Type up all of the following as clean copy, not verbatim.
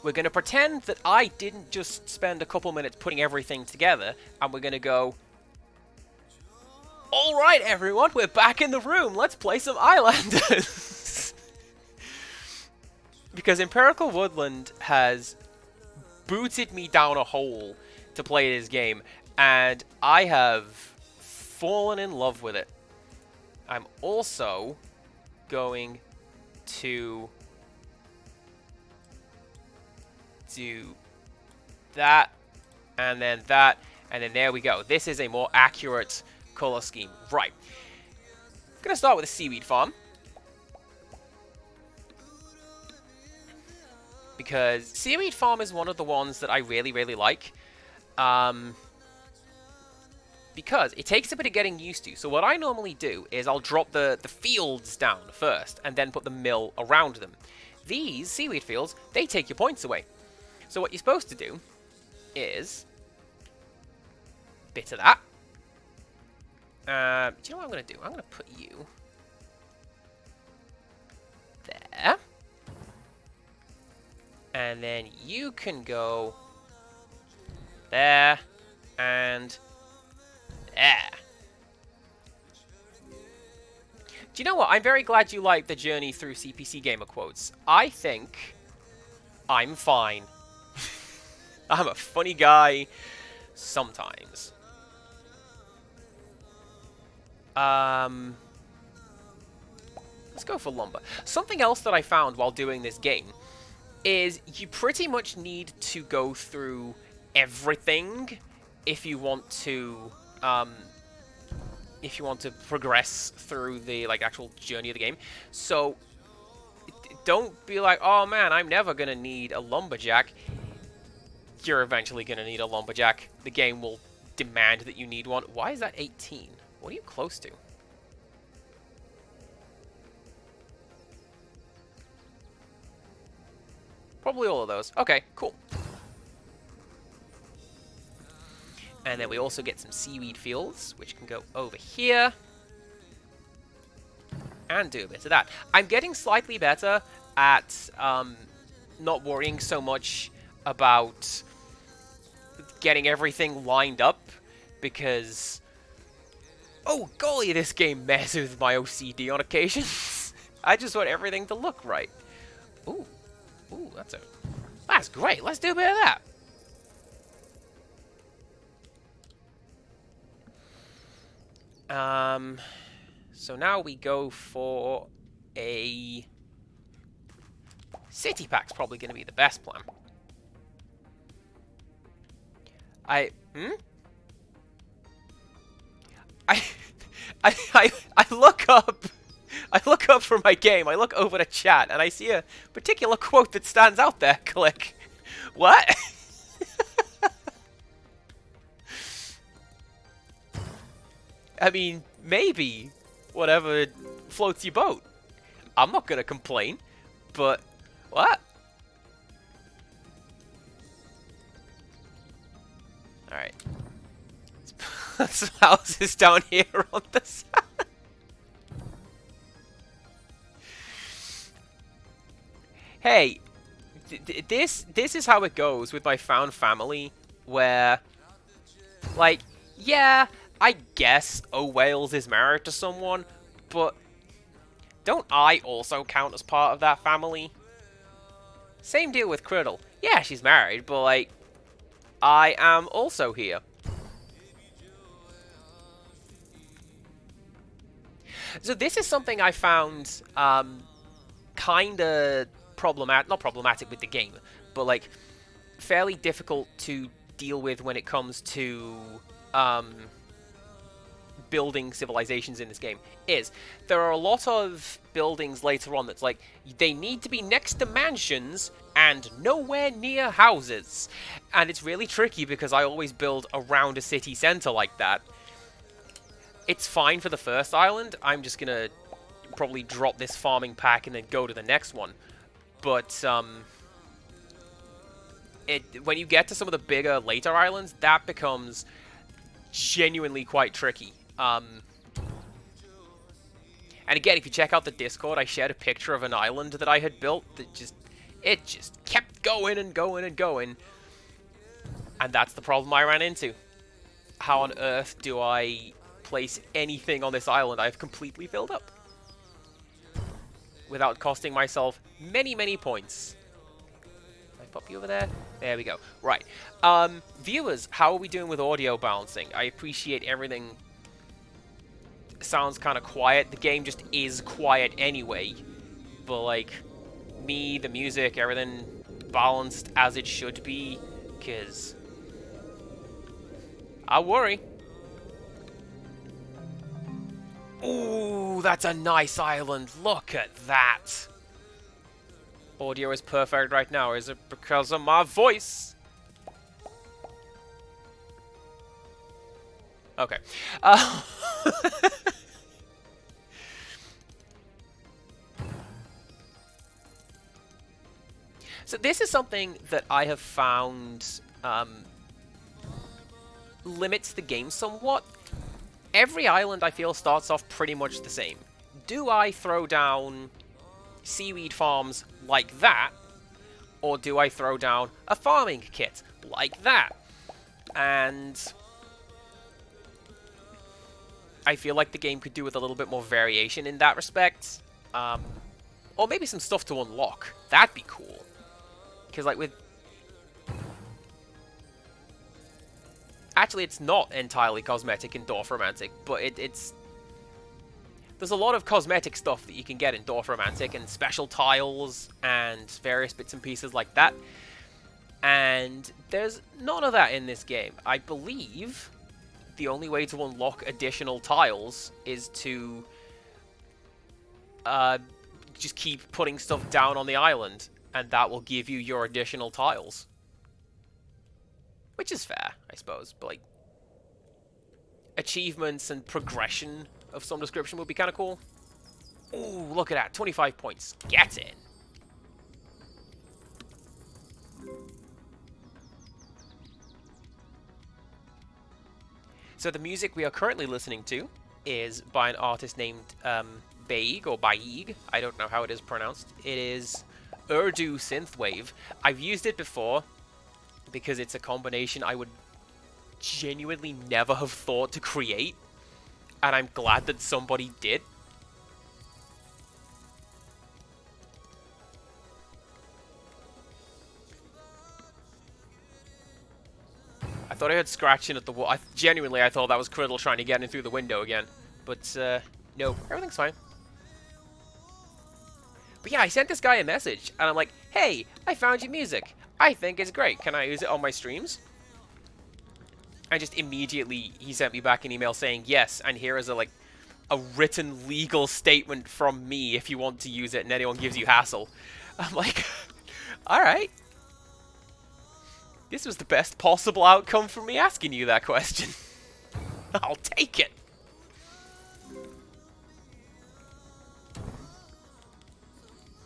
We're going to pretend that I didn't just spend a couple minutes putting everything together, and we're going to go, alright everyone, we're back in the room, let's play some Islanders! Because Empirical Woodland has booted me down a hole to play this game, and I have fallen in love with it. I'm also going to do that, and then there we go. This is a more accurate color scheme. Right. I'm going to start with a seaweed farm. Because seaweed farm is one of the ones that I really, really like. Because it takes a bit of getting used to. So what I normally do is I'll drop the fields down first and then put the mill around them. These seaweed fields, they take your points away. So what you're supposed to do is a bit of that. Do you know what I'm going to do? I'm going to put you there. And then you can go there and there. Do you know what? I'm very glad you like the journey through CPC Gamer quotes. I think I'm fine. I'm a funny guy sometimes. Let's go for lumber. Something else that I found while doing this game is you pretty much need to go through everything if you want to progress through the actual journey of the game. So don't be like, oh man, I'm never gonna need a lumberjack. You're eventually gonna need a lumberjack. The game will demand that you need one. Why is that 18? What are you close to? Probably all of those. Okay, cool. And then we also get some seaweed fields, which can go over here. And do a bit of that. I'm getting slightly better at not worrying so much about getting everything lined up, because... oh, golly, this game messes with my OCD on occasions. I just want everything to look right. Ooh. Ooh, that's great. Let's do a bit of that. So now we go for a city pack's probably going to be the best plan. I look up. I look up from my game, I look over the chat, and I see a particular quote that stands out there. Click. What? I mean, maybe. Whatever floats your boat. I'm not gonna complain, but... what? Alright. Let's put some houses down here on the side. Hey, this is how it goes with my found family, where, yeah, I guess O'Wales is married to someone, but don't I also count as part of that family? Same deal with Criddle. Yeah, she's married, but, I am also here. So this is something I found, kinda... not problematic with the game, but fairly difficult to deal with when it comes to building civilizations in this game, is there are a lot of buildings later on that's they need to be next to mansions and nowhere near houses. And it's really tricky because I always build around a city center like that. It's fine for the first island. I'm just gonna probably drop this farming pack and then go to the next one. But, when you get to some of the bigger, later islands, that becomes genuinely quite tricky. And again, if you check out the Discord, I shared a picture of an island that I had built that just It just kept going and going and going. And that's the problem I ran into. How on earth do I place anything on this island I've completely filled up? Without costing myself many, many points. Can I pop you over there? There we go. Right. Viewers, how are we doing with audio balancing? I appreciate everything sounds kind of quiet. The game just is quiet anyway. But, like, me, the music, everything balanced as it should be. Because I worry. Ooh, that's a nice island. Look at that. Audio is perfect right now. Is it because of my voice? Okay. So this is something that I have found limits the game somewhat. Every island, I feel, starts off pretty much the same. Do I throw down seaweed farms like that, or do I throw down a farming kit like that? And I feel like the game could do with a little bit more variation in that respect. Or maybe some stuff to unlock. That'd be cool. Because, like, with... Actually, it's not entirely cosmetic in Dorfromantik, but it's... There's a lot of cosmetic stuff that you can get in Dorfromantik, and special tiles, and various bits and pieces like that. And there's none of that in this game. I believe the only way to unlock additional tiles is to just keep putting stuff down on the island, and that will give you your additional tiles. Which is fair, I suppose, but, like, achievements and progression of some description would be kind of cool. Ooh, look at that, 25 points. Get in! So the music we are currently listening to is by an artist named Baig, or Baig. I don't know how it is pronounced. It is Urdu Synthwave. I've used it before because it's a combination I would genuinely never have thought to create, and I'm glad that somebody did. I thought I heard scratching at the wall. Genuinely, I thought that was Criddle trying to get in through the window again. But, no, everything's fine. But yeah, I sent this guy a message, and I'm like, hey, I found your music. I think it's great. Can I use it on my streams? And just immediately, he sent me back an email saying, yes, and here is a written legal statement from me if you want to use it and anyone gives you hassle. I'm like, alright. This was the best possible outcome for me asking you that question. I'll take it.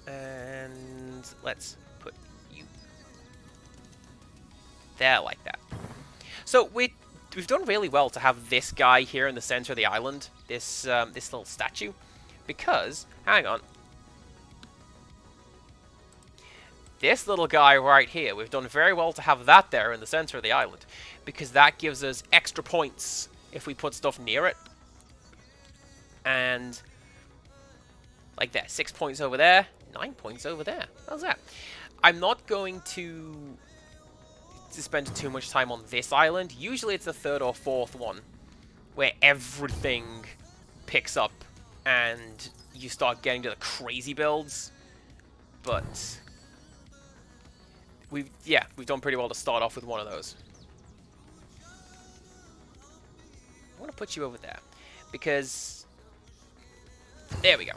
And let's put you there like that. So we've done really well to have this guy here in the center of the island, this this little statue, because, hang on, this little guy right here, we've done very well to have that there in the center of the island, because that gives us extra points if we put stuff near it. And like that, 6 points over there, 9 points over there. How's that? I'm not going to spend too much time on this island. Usually it's the third or fourth one where everything picks up and you start getting to the crazy builds. But we've done pretty well to start off with one of those. I want to put you over there because there we go.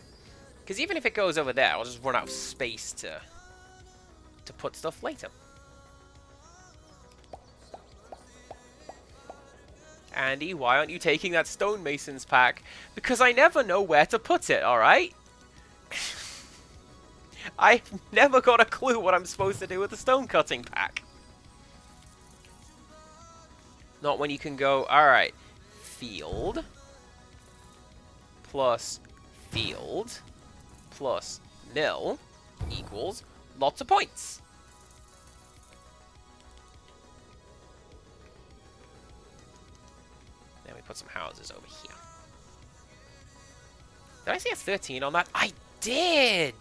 Because even if it goes over there, I'll just run out of space to put stuff later. Andy, why aren't you taking that stonemasons pack? Because I never know where to put it, alright? I've never got a clue what I'm supposed to do with the stone cutting pack. Not when you can go, alright, field plus field plus nil equals Lots of points. Then we put some houses over here. Did I see a 13 on that? I did!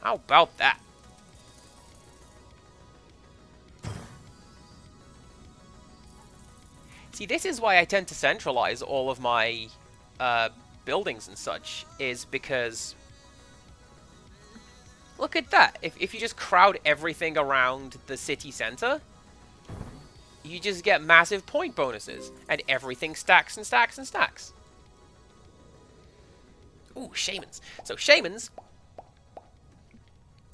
How about that? See, this is why I tend to centralize all of my buildings and such, is because... Look at that. If you just crowd everything around the city center, you just get massive point bonuses. And everything stacks and stacks and stacks. Ooh, shamans. So shamans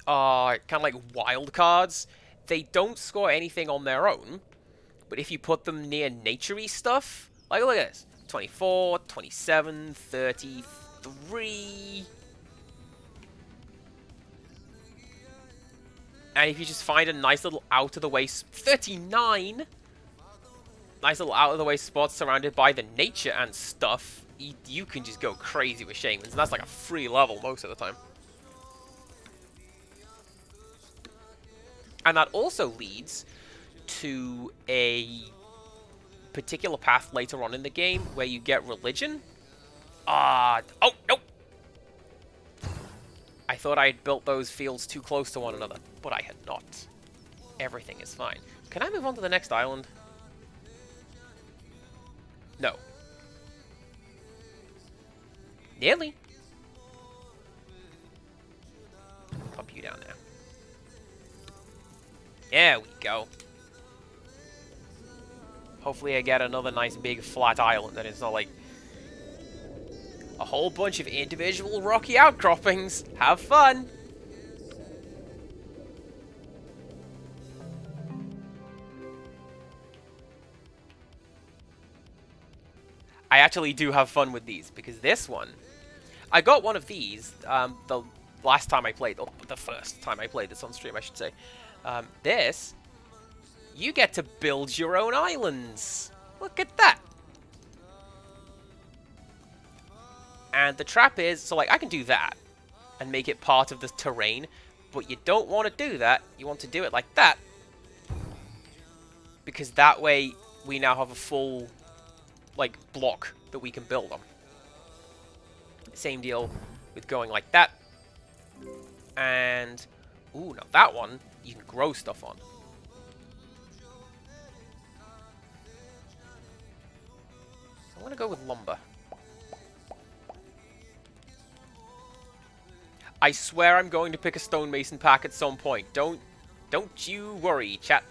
are kind of like wild cards. They don't score anything on their own, but if you put them near nature-y stuff, like look at this. 24, 27, 33... And if you just find a nice little out-of-the-way... 39! Nice little out-of-the-way spot surrounded by the nature and stuff, you can just go crazy with shamans. And that's like a free level most of the time. And that also leads to a particular path later on in the game where you get religion. Oh, nope! I thought I had built those fields too close to one another, but I had not. Everything is fine. Can I move on to the next island? No. Nearly. Pump you down there. There we go. Hopefully I get another nice big flat island that is not like a whole bunch of individual rocky outcroppings. Have fun! I actually do have fun with these, because this one... I got one of these the last time I played, or the first time I played this on stream, I should say. This, you get to build your own islands. Look at that! And the trap is, so like I can do that and make it part of the terrain, but you don't want to do that. You want to do it like that, because that way we now have a full like block that we can build on. Same deal with going like that. And ooh, now that one you can grow stuff on. So I'm gonna go with lumber. I swear I'm going to pick a stonemason pack at some point. Don't you worry, chat.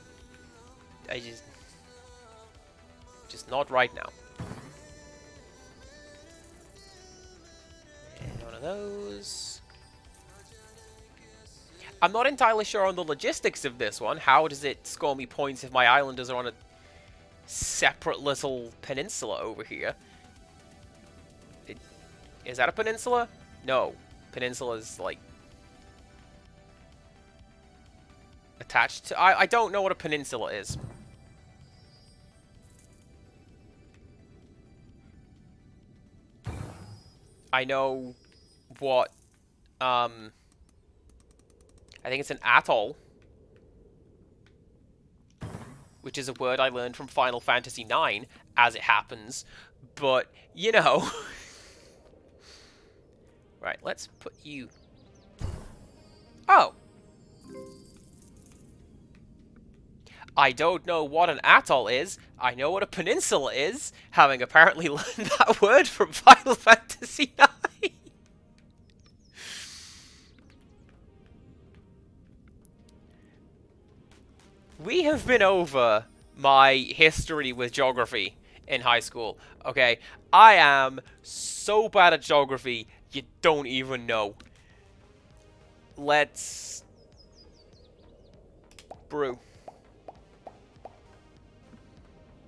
I just not right now. And one of those. I'm not entirely sure on the logistics of this one. How does it score me points if my islanders are on a separate little peninsula over here? Is that a peninsula? No. Peninsula is like attached to... I don't know what a peninsula is. I know what I think it's an atoll, which is a word I learned from Final Fantasy IX, as it happens, but you know. Right, let's put you... Oh! I don't know what an atoll is. I know what a peninsula is, having apparently learned that word from Final Fantasy IX. We have been over my history with geography in high school, okay? I am so bad at geography, you don't even know. Let's brew.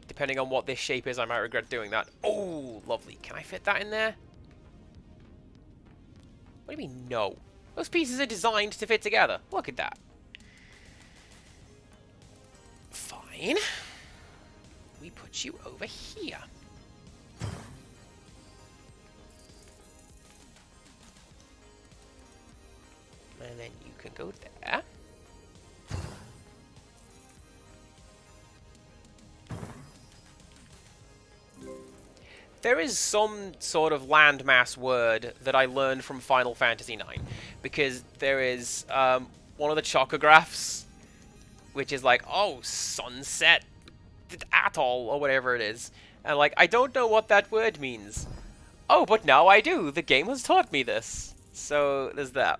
Depending on what this shape is, I might regret doing that. Oh, lovely. Can I fit that in there? What do you mean, no? Those pieces are designed to fit together. Look at that. Fine. We put you over here. And then you can go there. There is some sort of landmass word that I learned from Final Fantasy IX, because there is one of the chocographs, which is like, oh, sunset atoll, or whatever it is. And like, I don't know what that word means. Oh, but now I do. The game has taught me this. So, there's that.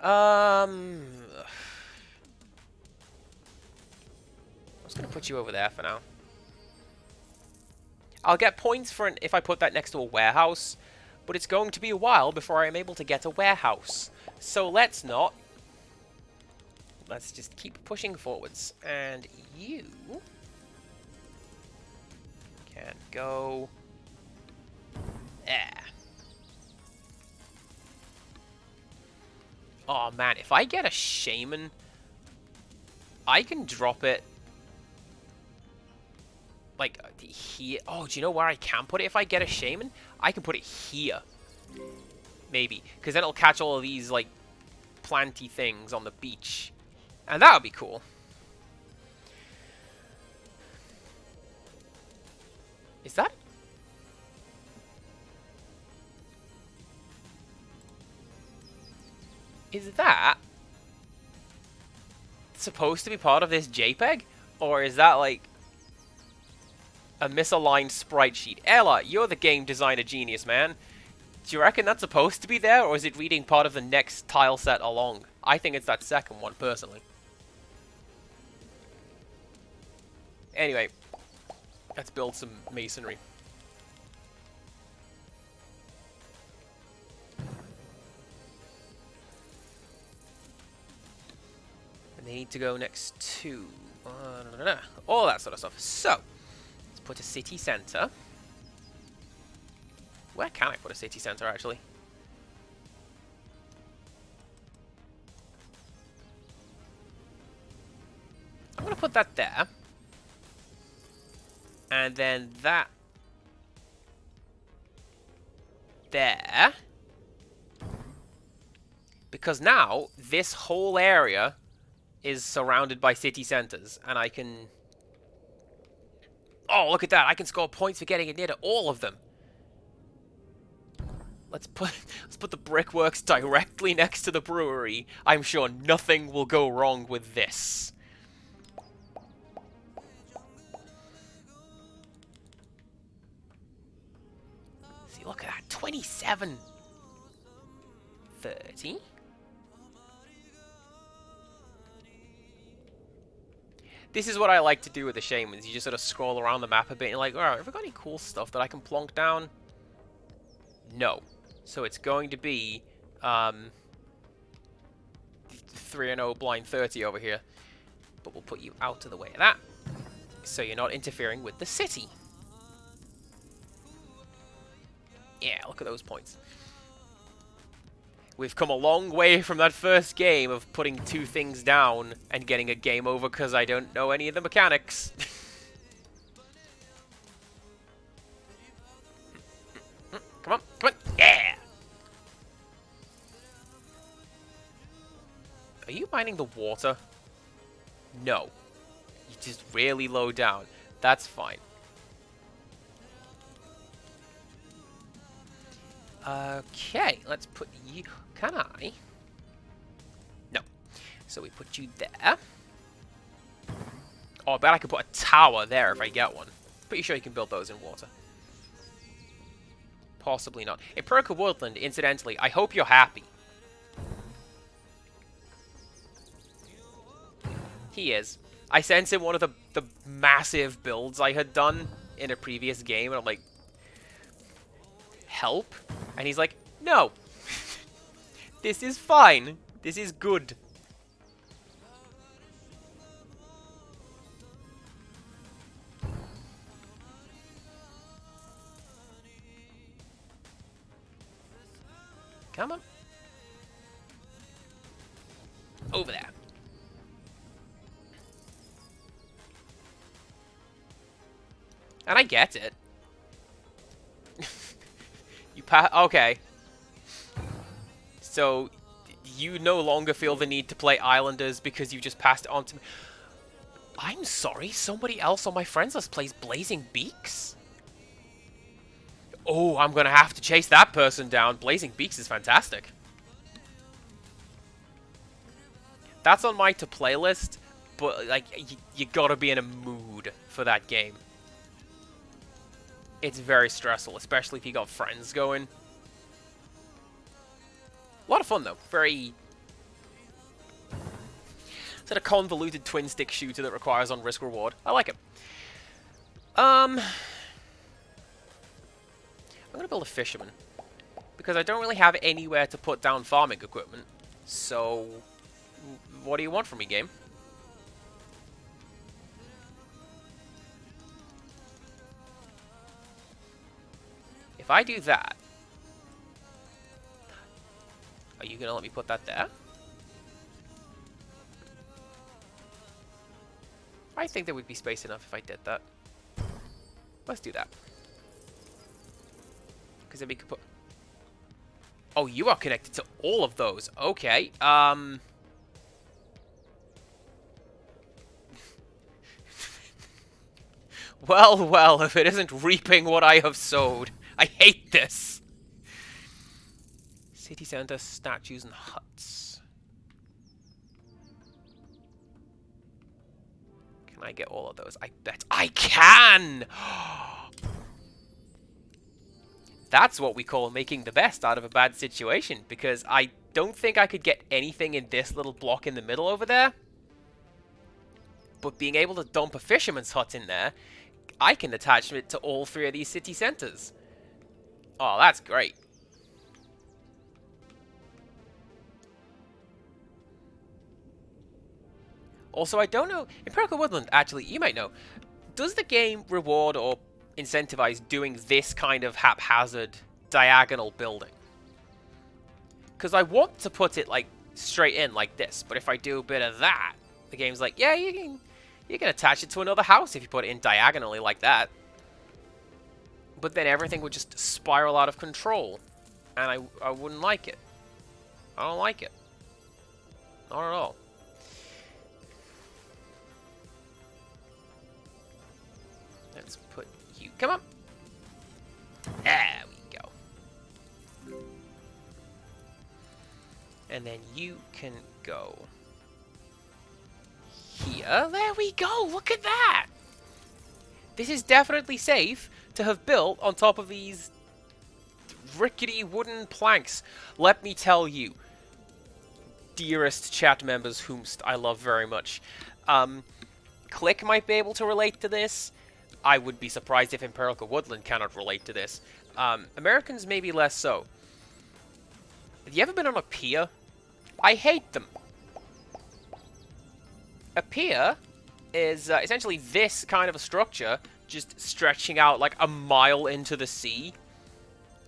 I was going to put you over there for now. I'll get points for if I put that next to a warehouse, but it's going to be a while before I'm able to get a warehouse. So let's not. Let's just keep pushing forwards. And you can go there. Oh man, if I get a shaman, I can drop it like here. Oh, do you know where I can put it if I get a shaman? I can put it here. Maybe. Because then it'll catch all of these, like, planty things on the beach. And that would be cool. Is that? Is that supposed to be part of this JPEG? Or is that, like, a misaligned sprite sheet? Ella, you're the game designer genius, man. Do you reckon that's supposed to be there, or is it reading part of the next tile set along? I think it's that second one, personally. Anyway, let's build some masonry. And they need to go next to all that sort of stuff. So, let's put a city center. Where can I put a city center, actually? I'm going to put that there. And then that there. Because now, this whole area is surrounded by city centers. And I can... Oh, look at that. I can score points for getting it near to all of them. Let's put the brickworks directly next to the brewery. I'm sure nothing will go wrong with this. See, look at that. 27. 30. This is what I like to do with the shamans. You just sort of scroll around the map a bit and you're like, alright, have I got any cool stuff that I can plonk down? No. So it's going to be 3-0 blind 30 over here. But we'll put you out of the way of that, so you're not interfering with the city. Yeah, look at those points. We've come a long way from that first game of putting two things down and getting a game over because I don't know any of the mechanics. Come on, come on, yeah! Are you mining the water? No. You're just really low down. That's fine. Okay, let's put you... Can I? No. So we put you there. Oh, I bet I could put a tower there if I get one. Pretty sure you can build those in water. Possibly not. Empirical Woodland, incidentally, I hope you're happy. He is. I sent him one of the massive builds I had done in a previous game, and I'm like, help? And he's like, no. This is fine. This is good. Come on. Over there. And I get it. You okay. So you no longer feel the need to play Islanders because you just passed it on to me. I'm sorry, somebody else on my friends list plays Blazing Beaks? Oh, I'm gonna have to chase that person down. Blazing Beaks is fantastic. That's on my to-play list, but like you gotta be in a mood for that game. It's very stressful, especially if you got friends going. A lot of fun though. Very... It's a convoluted twin-stick shooter that requires on-risk reward. I like it. I'm gonna build a fisherman because I don't really have anywhere to put down farming equipment. So, what do you want from me, game? If I do that, are you gonna let me put that there? I think there would be space enough if I did that. Let's do that. Because then we could put... Oh, you are connected to all of those. Okay. Well, if it isn't reaping what I have sowed. I hate this. City center, statues, and huts. Can I get all of those? I bet I can! That's what we call making the best out of a bad situation, because I don't think I could get anything in this little block in the middle over there. But being able to dump a fisherman's hut in there, I can attach it to all three of these city centers. Oh, that's great. Also, I don't know, Empirical Woodland, actually, you might know, does the game reward or incentivize doing this kind of haphazard diagonal building? Because I want to put it like straight in like this, but if I do a bit of that, the game's like, yeah, you can attach it to another house if you put it in diagonally like that. But then everything would just spiral out of control, and I wouldn't like it. I don't like it. Not at all. Let's put you... Come on! There we go. And then you can go here. There we go! Look at that! This is definitely safe to have built on top of these rickety wooden planks. Let me tell you, dearest chat members whomst I love very much. Click might be able to relate to this. I would be surprised if Empirical Woodland cannot relate to this. Americans maybe less so. Have you ever been on a pier? I hate them. A pier is essentially this kind of a structure, just stretching out like a mile into the sea.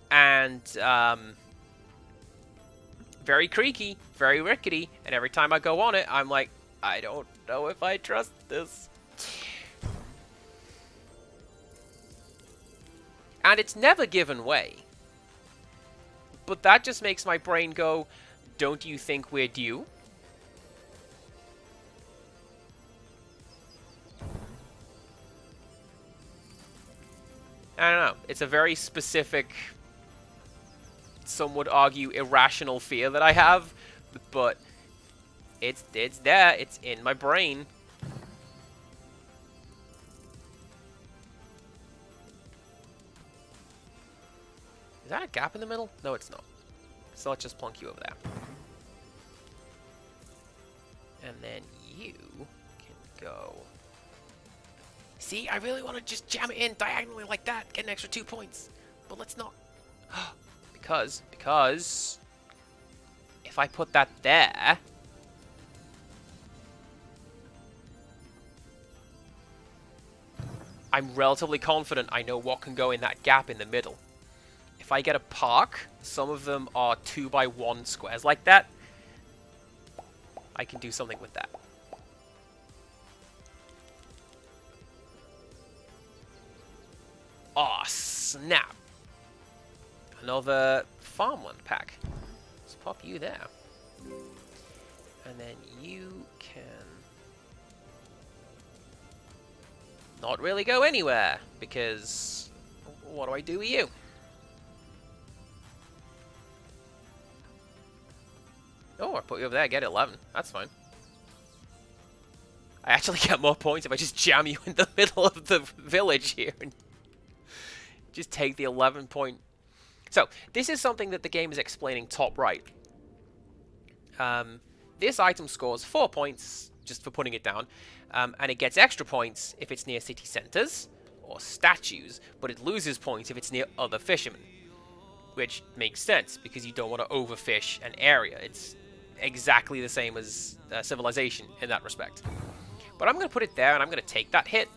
And very creaky, very rickety, and every time I go on it, I'm like, I don't know if I trust this. And it's never given way. But that just makes my brain go, don't you think we're due? I don't know. It's a very specific, some would argue, irrational fear that I have. But it's there. It's in my brain. Is that a gap in the middle? No, it's not. So let's just plunk you over there. And then you can go... See, I really want to just jam it in diagonally like that, get an extra 2 points. But let's not. because if I put that there... I'm relatively confident I know what can go in that gap in the middle. If I get a park, some of them are 2x1 squares like that. I can do something with that. Aw, snap. Another farmland pack. Let's pop you there. And then you can not really go anywhere, because what do I do with you? Oh, I put you over there, get 11. That's fine. I actually get more points if I just jam you in the middle of the village here and just take the 11 point. So, this is something that the game is explaining top right. This item scores 4 points just for putting it down, and it gets extra points if it's near city centers or statues, but it loses points if it's near other fishermen. Which makes sense, because you don't want to overfish an area. It's exactly the same as Civilization in that respect. But I'm going to put it there, and I'm going to take that hit,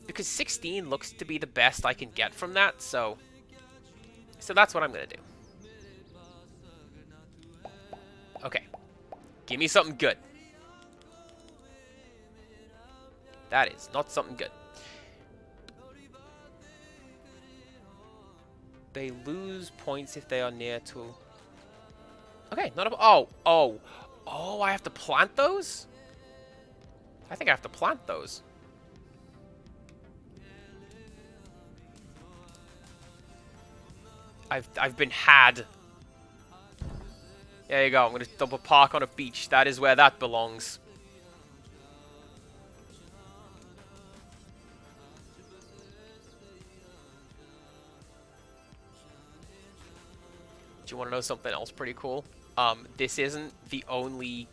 because 16 looks to be the best I can get from that, so that's what I'm going to do. Okay. Give me something good. That is not something good. They lose points if they are near to... Okay, not a... Oh, I have to plant those? I think I have to plant those. I've been had. There you go. I'm going to dump a park on a beach. That is where that belongs. Do you want to know something else pretty cool? This isn't the only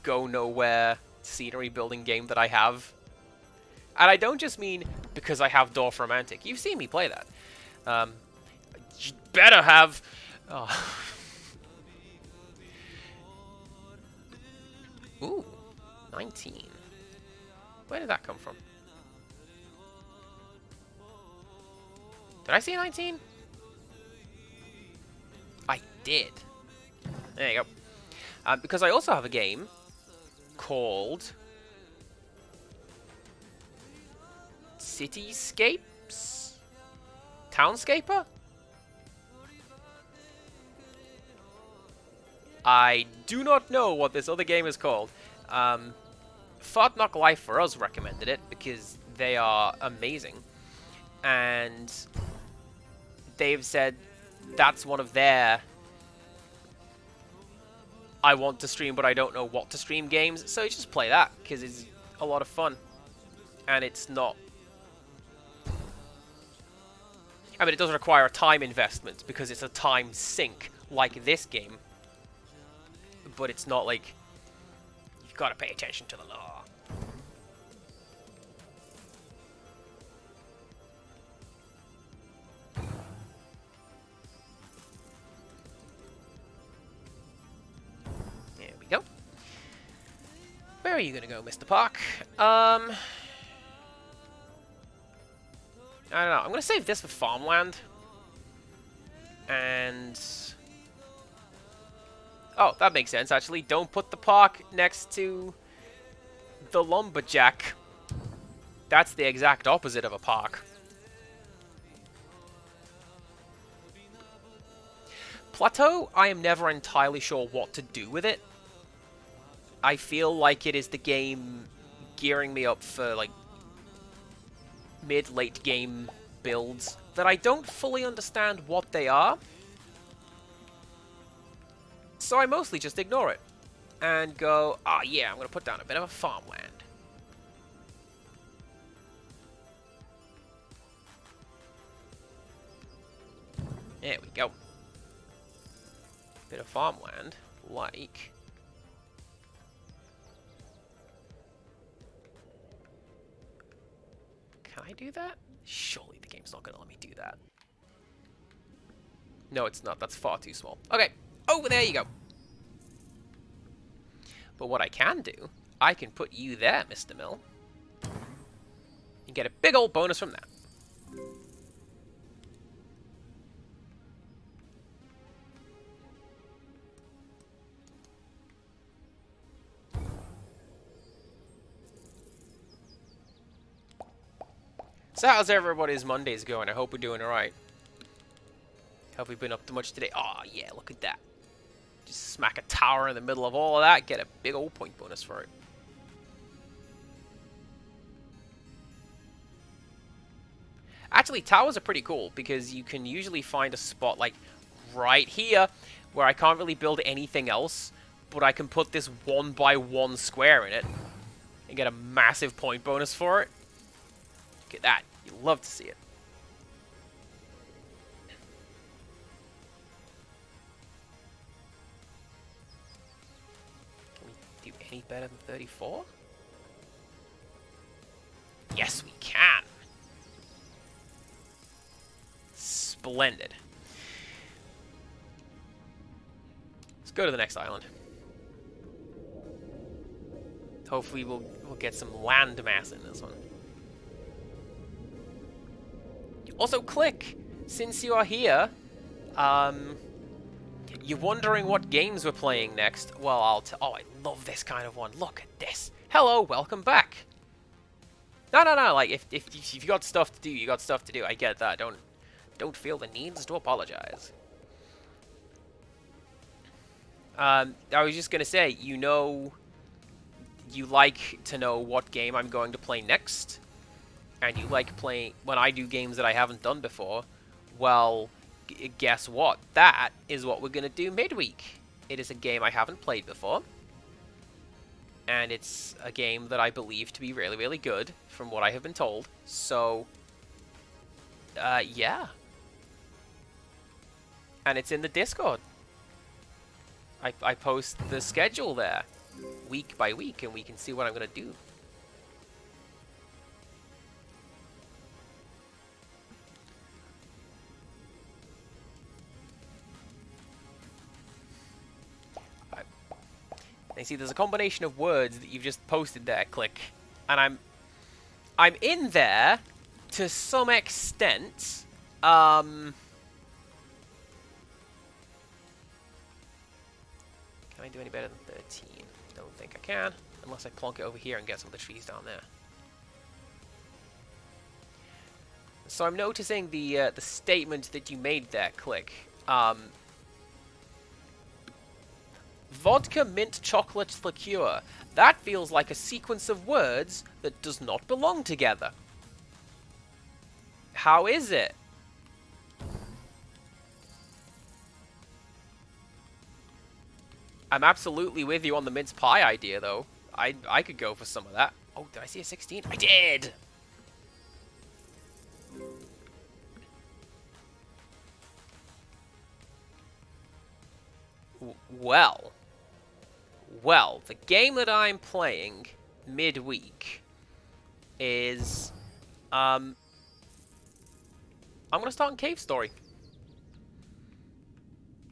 go nowhere scenery building game that I have. And I don't just mean because I have Dorf Romantic. You've seen me play that. You better have... Oh. Ooh, 19. Where did that come from? Did I see 19? I did. There you go. Because I also have a game called Cityscapes? Townscaper? I do not know what this other game is called. Fort Knock Life for Us recommended it because they are amazing. And they've said that's one of their I want to stream but I don't know what to stream games. So just play that because it's a lot of fun. And it's not... I mean, it does require a time investment because it's a time sink like this game. But it's not like you've got to pay attention to the law. There we go. Where are you going to go, Mr. Park? I don't know. I'm going to save this for farmland. And... oh, that makes sense, actually. Don't put the park next to the lumberjack. That's the exact opposite of a park. Plateau, I am never entirely sure what to do with it. I feel like it is the game gearing me up for, like, mid-late game builds that I don't fully understand what they are. So I mostly just ignore it and go, oh yeah, I'm going to put down a bit of a farmland. There we go. Bit of farmland, like... Can I do that? Surely the game's not going to let me do that. No, it's not. That's far too small. Okay. Over there you go. But what I can do, I can put you there, Mr. Mill. You get a big old bonus from that. So how's everybody's Mondays going? I hope we're doing alright. Have we been up to much today? Oh yeah, look at that. Just smack a tower in the middle of all of that, get a big old point bonus for it. Actually, towers are pretty cool because you can usually find a spot like right here where I can't really build anything else, but I can put this 1x1 square in it and get a massive point bonus for it. Look at that. You love to see it. Can we do any better than 34? Yes, we can. Splendid. Let's go to the next island. Hopefully we'll get some land mass in this one. Also, Click, since you are here, you're wondering what games we're playing next. Well, oh, I love this kind of one. Look at this. Hello, welcome back. No, like, if you got stuff to do, you got stuff to do. I get that. Don't feel the needs to apologize. I was just gonna say, you like to know what game I'm going to play next, and you like playing when I do games that I haven't done before. Well, guess what? That is what we're gonna do midweek. It is a game I haven't played before, and it's a game that I believe to be really, really good from what I have been told. So, yeah. And it's in the Discord. I post the schedule there, week by week, and we can see what I'm going to do. You see, there's a combination of words that you've just posted there, Click, and I'm in there to some extent. Can I do any better than 13? Don't think I can, unless I plonk it over here and get some of the trees down there. So I'm noticing the statement that you made there, Click. Vodka mint chocolate liqueur. That feels like a sequence of words that does not belong together. How is it? I'm absolutely with you on the mince pie idea, though. I could go for some of that. Oh, did I see a 16? I did! Well, the game that I'm playing midweek is, I'm going to start in Cave Story.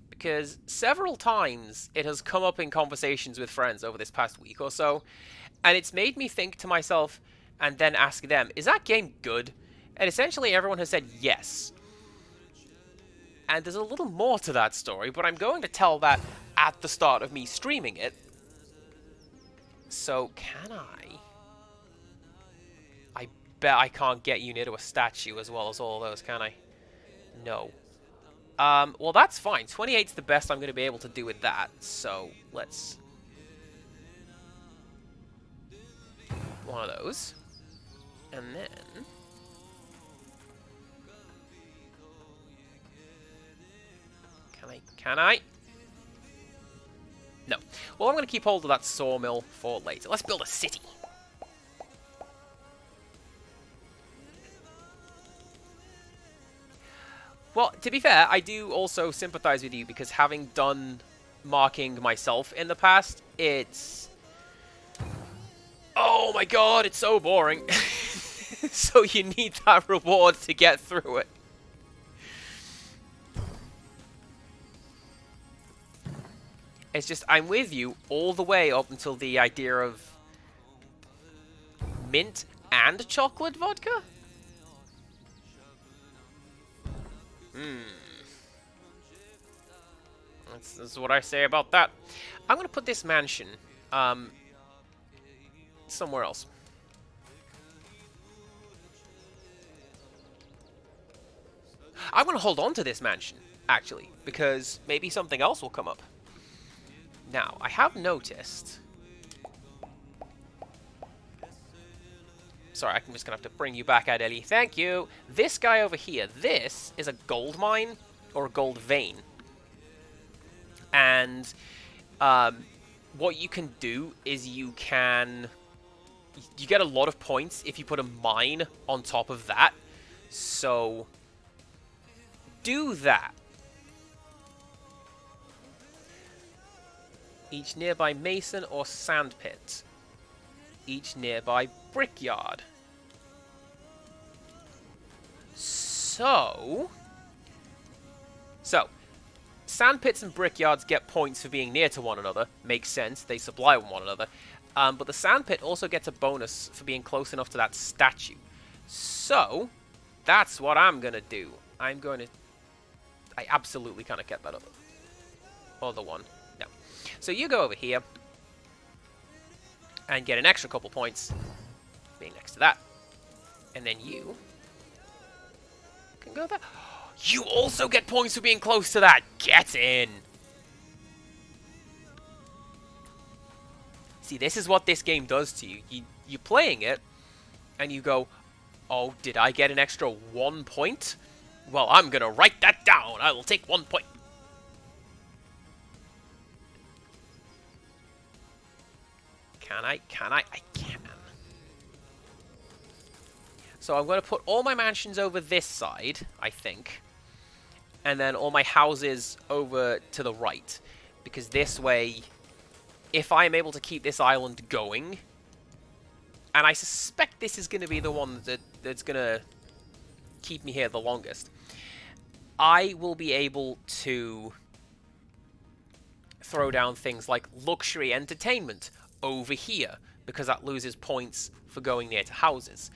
Because several times it has come up in conversations with friends over this past week or so, and it's made me think to myself and then ask them, is that game good? And essentially everyone has said yes. And there's a little more to that story, but I'm going to tell that at the start of me streaming it. So, can I? I bet I can't get you near to a statue as well as all of those, can I? No. Well, that's fine. 28's the best I'm going to be able to do with that, so let's... one of those. And then... Can I? No. Well, I'm going to keep hold of that sawmill for later. Let's build a city. Well, to be fair, I do also sympathize with you because having done marking myself in the past, it's... oh my god, it's so boring. So you need that reward to get through it. It's just, I'm with you all the way up until the idea of mint and chocolate vodka? That's what I say about that. I'm going to put this mansion somewhere else. I'm going to hold on to this mansion, actually, because maybe something else will come up. Now, I have noticed... Sorry, I'm just going to have to bring you back, Adeli. Thank you. This guy over here, this is a gold mine or a gold vein. And what you can do is you get a lot of points if you put a mine on top of that. So do that. Each nearby mason or sandpit. Each nearby brickyard. So, sandpits and brickyards get points for being near to one another. Makes sense, they supply one another. But the sandpit also gets a bonus for being close enough to that statue. So, that's what I'm gonna do. I absolutely can't get that other one. No. So you go over here and get an extra couple points being next to that. And then you can go there. You also get points for being close to that. Get in. See, this is what this game does to you. You're playing it, and you go, oh, did I get an extra 1 point? Well, I'm going to write that down. I will take 1 point. Can I? I can. So I'm going to put all my mansions over this side, I think. And then all my houses over to the right. Because this way, if I am able to keep this island going, and I suspect this is going to be the one that's going to keep me here the longest, I will be able to throw down things like luxury entertainment over here, because that loses points for going near to houses.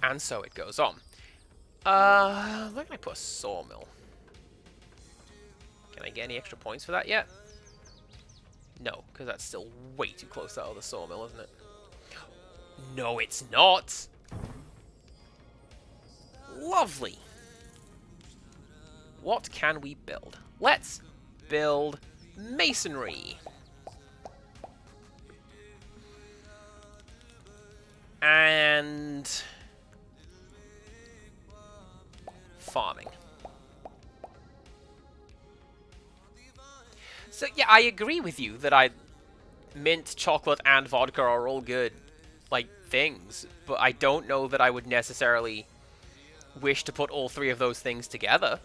And so it goes on. Where can I put a sawmill? Can I get any extra points for that yet? No, because that's still way too close to that other sawmill, isn't it? No, it's not! Lovely! What can we build? Let's build masonry. And farming. So yeah, I agree with you that mint, chocolate, and vodka are all good, like, things, but I don't know that I would necessarily wish to put all three of those things together.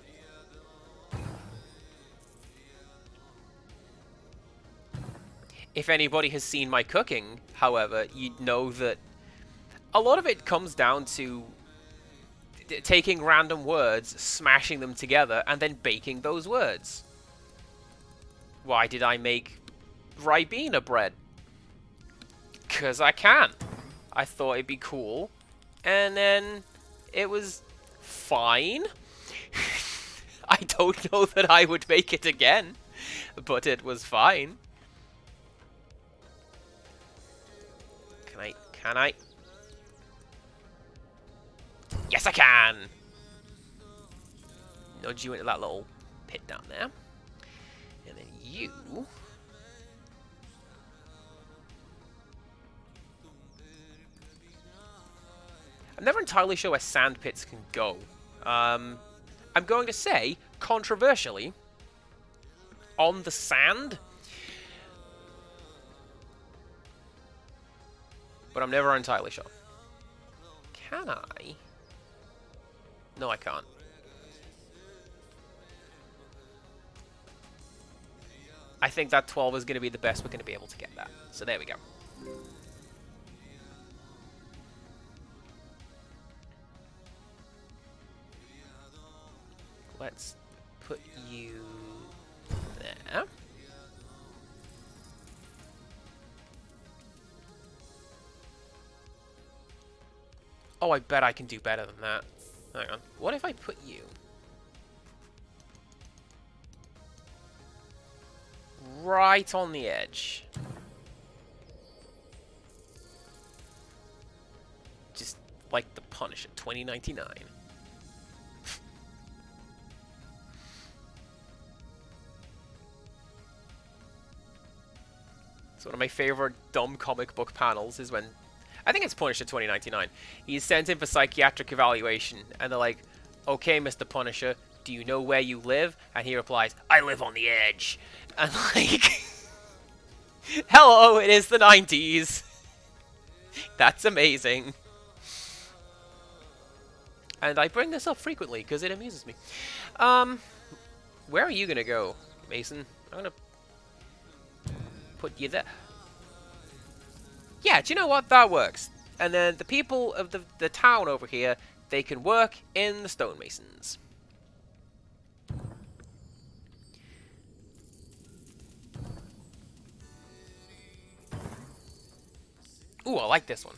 If anybody has seen my cooking, however, you'd know that a lot of it comes down to taking random words, smashing them together, and then baking those words. Why did I make Ribena bread? 'Cause I can. I thought it'd be cool, and then it was fine. I don't know that I would make it again, but it was fine. Can I? Yes, I can! Nudge you into that little pit down there. And then you... I'm never entirely sure where sand pits can go. I'm going to say, controversially, on the sand. But I'm never entirely sure. Can I? No, I can't. I think that 12 is going to be the best we're going to be able to get that. So there we go. Let's put you there. Oh, I bet I can do better than that. Hang on. What if I put you right on the edge? Just like the Punisher, 2099. So one of my favorite dumb comic book panels is when, I think it's Punisher 2099, he's sent in for psychiatric evaluation, and they're like, okay, Mr. Punisher, do you know where you live? And he replies, I live on the edge. And like, hello, it is the 90s. That's amazing. And I bring this up frequently because it amuses me. Where are you gonna go, Mason? I'm gonna put you there. Yeah, do you know what? That works. And then the people of the town over here, they can work in the stonemasons. Ooh, I like this one.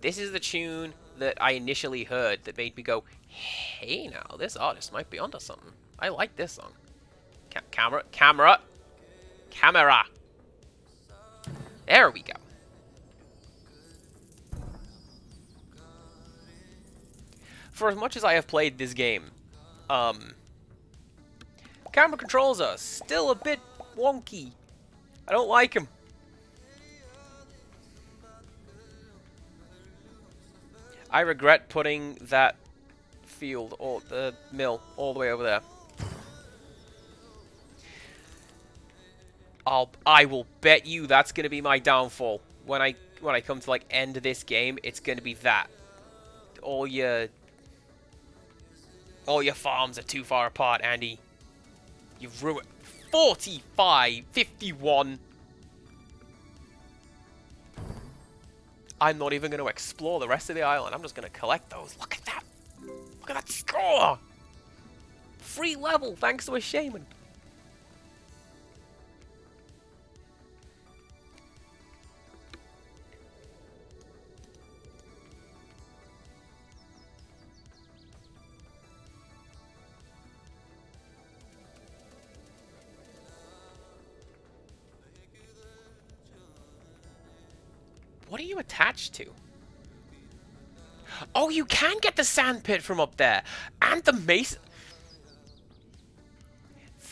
This is the tune that I initially heard that made me go, hey now, this artist might be onto something. I like this song. Camera. There we go. For as much as I have played this game, camera controls are still a bit wonky. I don't like them. I regret putting that field, or the mill, all the way over there. I will bet you that's gonna be my downfall when I come to like end this game. It's gonna be that all your farms are too far apart, Andy. You've ruined 45, 51. I'm not even going to explore the rest of the island. I'm just going to collect those. Look at that. Look at that score. Free level thanks to a shaman. What are you attached to? Oh, you can get the sand pit from up there. And the mason.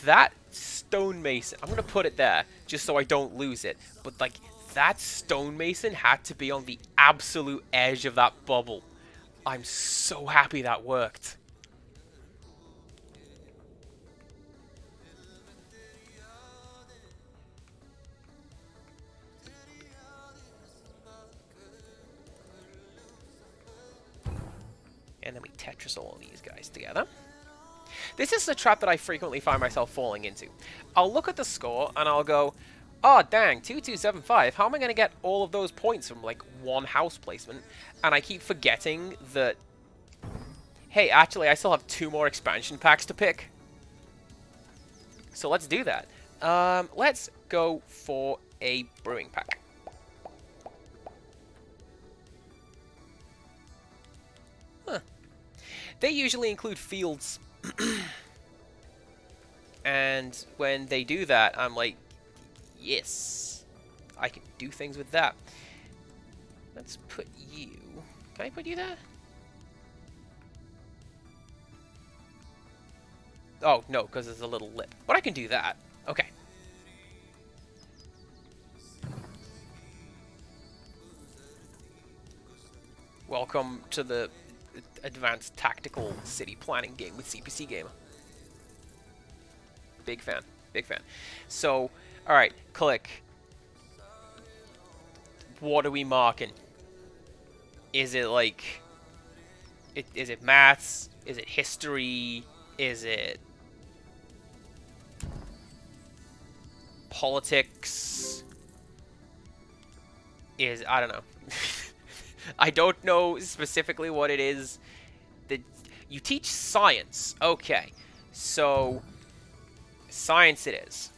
That stonemason. I'm going to put it there just so I don't lose it. But, like, that stonemason had to be on the absolute edge of that bubble. I'm so happy that worked. And then we Tetris all of these guys together. This is the trap that I frequently find myself falling into. I'll look at the score and I'll go, oh dang, 2275, how am I going to get all of those points from like one house placement? And I keep forgetting that, hey, actually I still have 2 more expansion packs to pick. So let's do that. Let's go for a brewing pack. Huh. They usually include fields. And when they do that, I'm like, yes, I can do things with that. Let's put you... Can I put you there? Oh, no, because there's a little lip. But I can do that. Okay. Welcome to the advanced tactical city planning game with CPC Gamer. Big fan. Big fan. So, alright, click. What are we marking? Is it like... Is it maths? Is it history? Is it... politics? I don't know. I don't know specifically what it is. You teach science. Okay. So, science it is.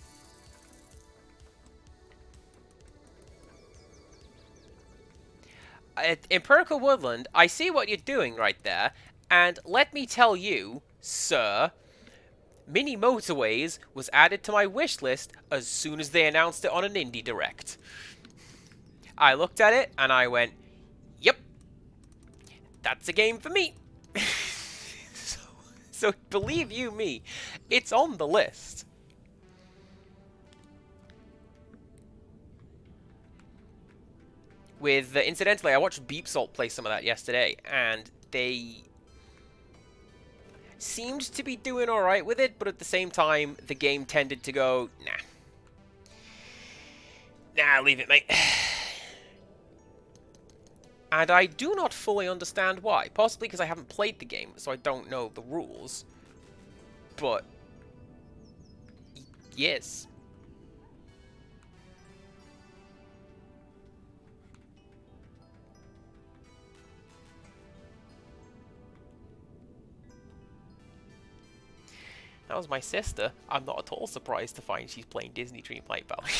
At Empirical Woodland, I see what you're doing right there, and let me tell you, sir, Mini Motorways was added to my wish list as soon as they announced it on an Indie Direct. I looked at it, and I went, yep, that's a game for me. So believe you me, it's on the list. With incidentally, I watched Beep Salt play some of that yesterday, and they seemed to be doing all right with it, but at the same time, the game tended to go, nah, leave it, mate. And I do not fully understand why. Possibly because I haven't played the game, so I don't know the rules. But yes. That was my sister. I'm not at all surprised to find she's playing Disney Dreamlight Valley.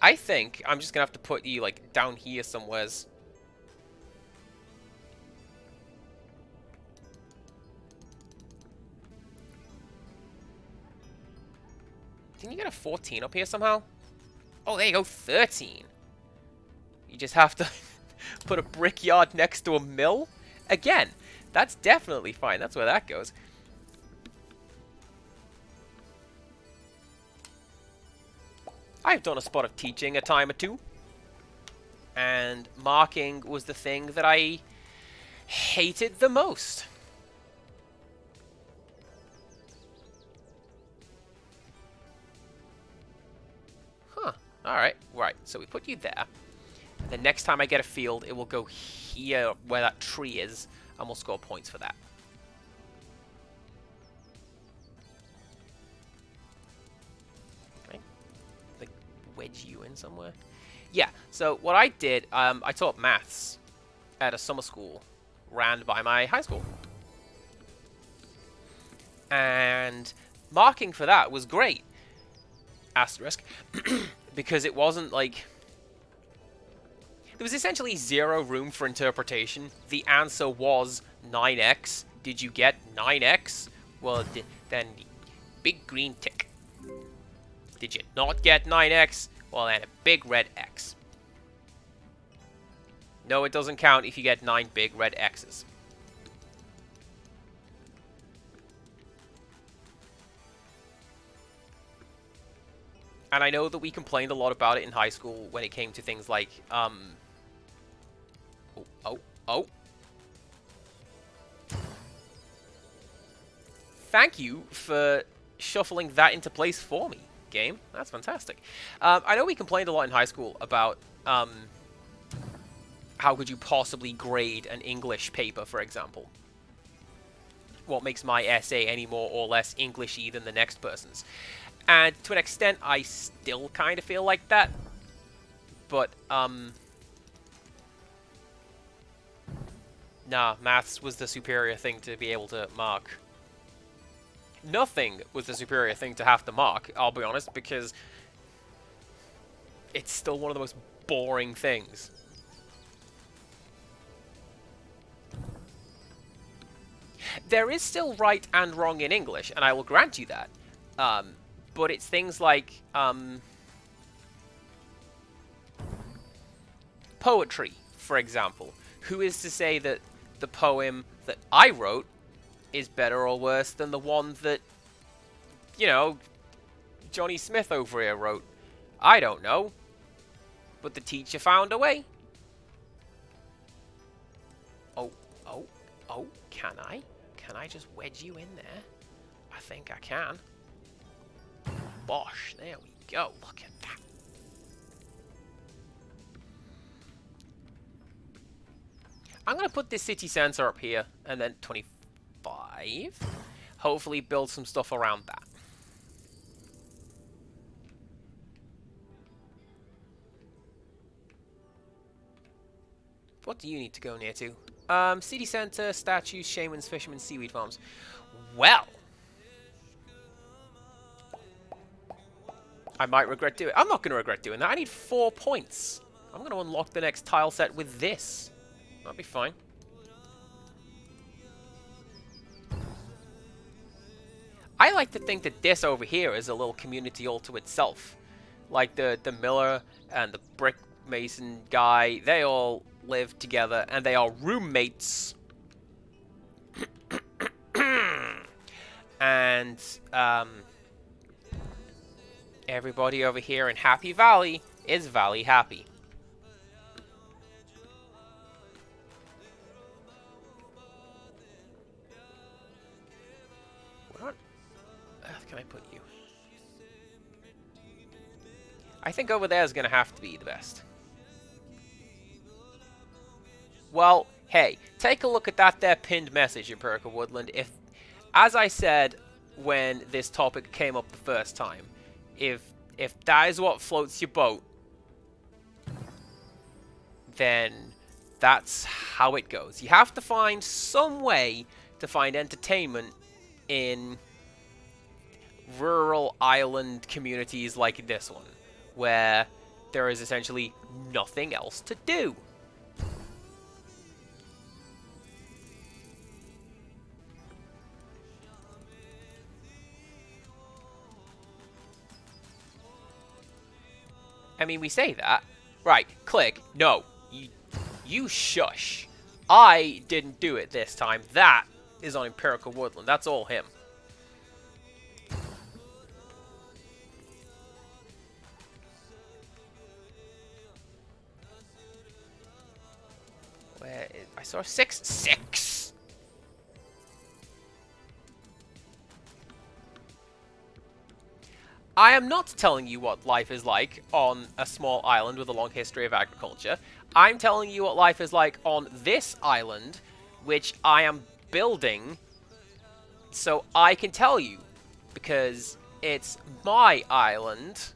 I think I'm just gonna have to put you, like, down here somewheres. Didn't you get a 14 up here somehow? Oh, there you go, 13. You just have to put a brickyard next to a mill? Again, that's definitely fine. That's where that goes. I've done a spot of teaching a time or two. And marking was the thing that I hated the most. Huh. Alright. Right. So we put you there. The next time I get a field, it will go here where that tree is, and we'll score points for that. Okay. Like, wedge you in somewhere? Yeah, so what I did, I taught maths at a summer school ran by my high school. And marking for that was great. Asterisk. Because it wasn't like... There was essentially zero room for interpretation. The answer was 9x. Did you get 9x? Well, then big green tick. Did you not get 9x? Well, then a big red X. No, it doesn't count if you get 9 big red X's. And I know that we complained a lot about it in high school when it came to things like, Oh. Thank you for shuffling that into place for me, game. That's fantastic. I know we complained a lot in high school about how could you possibly grade an English paper, for example. What makes my essay any more or less Englishy than the next person's? And to an extent, I still kind of feel like that. But, nah, maths was the superior thing to be able to mark. Nothing was the superior thing to have to mark, I'll be honest, because it's still one of the most boring things. There is still right and wrong in English, and I will grant you that. But it's things like poetry, for example. Who is to say that the poem that I wrote is better or worse than the one that, you know, Johnny Smith over here wrote? I don't know. But the teacher found a way. Oh, can I? Can I just wedge you in there? I think I can. Bosh, there we go. Look at that. I'm going to put this city center up here, and then 25. Hopefully build some stuff around that. What do you need to go near to? City center, statues, shamans, fishermen, seaweed farms. Well, I might regret doing it. I'm not going to regret doing that. I need 4 points. I'm going to unlock the next tile set with this. That'll be fine. I like to think that this over here is a little community all to itself. Like the miller and the brick mason guy, they all live together and they are roommates. And everybody over here in Happy Valley is Valley happy. Where on earth can I put you? I think over there is going to have to be the best. Well, hey, take a look at that there pinned message, Empirical Woodland. If, as I said when this topic came up the first time, if that is what floats your boat, then that's how it goes. You have to find some way to find entertainment in rural island communities like this one, where there is essentially nothing else to do. I mean, we say that. Right, click. No. You shush. I didn't do it this time. That is on Empirical Woodland. That's all him. Where is... I saw 6. 6! I am not telling you what life is like on a small island with a long history of agriculture. I'm telling you what life is like on this island, which I am building so I can tell you, because it's my island.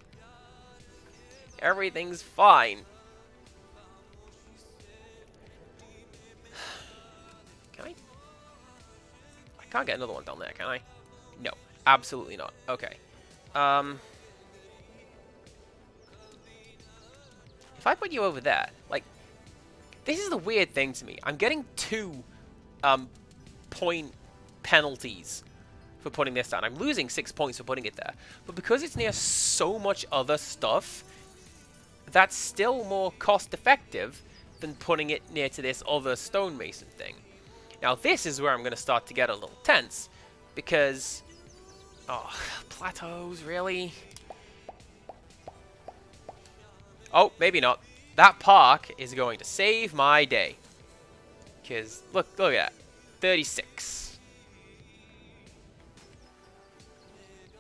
Everything's fine. Can I? I can't get another one down there, can I? No, absolutely not. Okay. If I put you over there, like, this is the weird thing to me. I'm getting 2 point penalties for putting this down. I'm losing 6 points for putting it there. But because it's near so much other stuff, that's still more cost effective than putting it near to this other stonemason thing. Now this is where I'm going to start to get a little tense, because... oh, plateaus, really? Oh, maybe not. That park is going to save my day. Because, look at that. 36.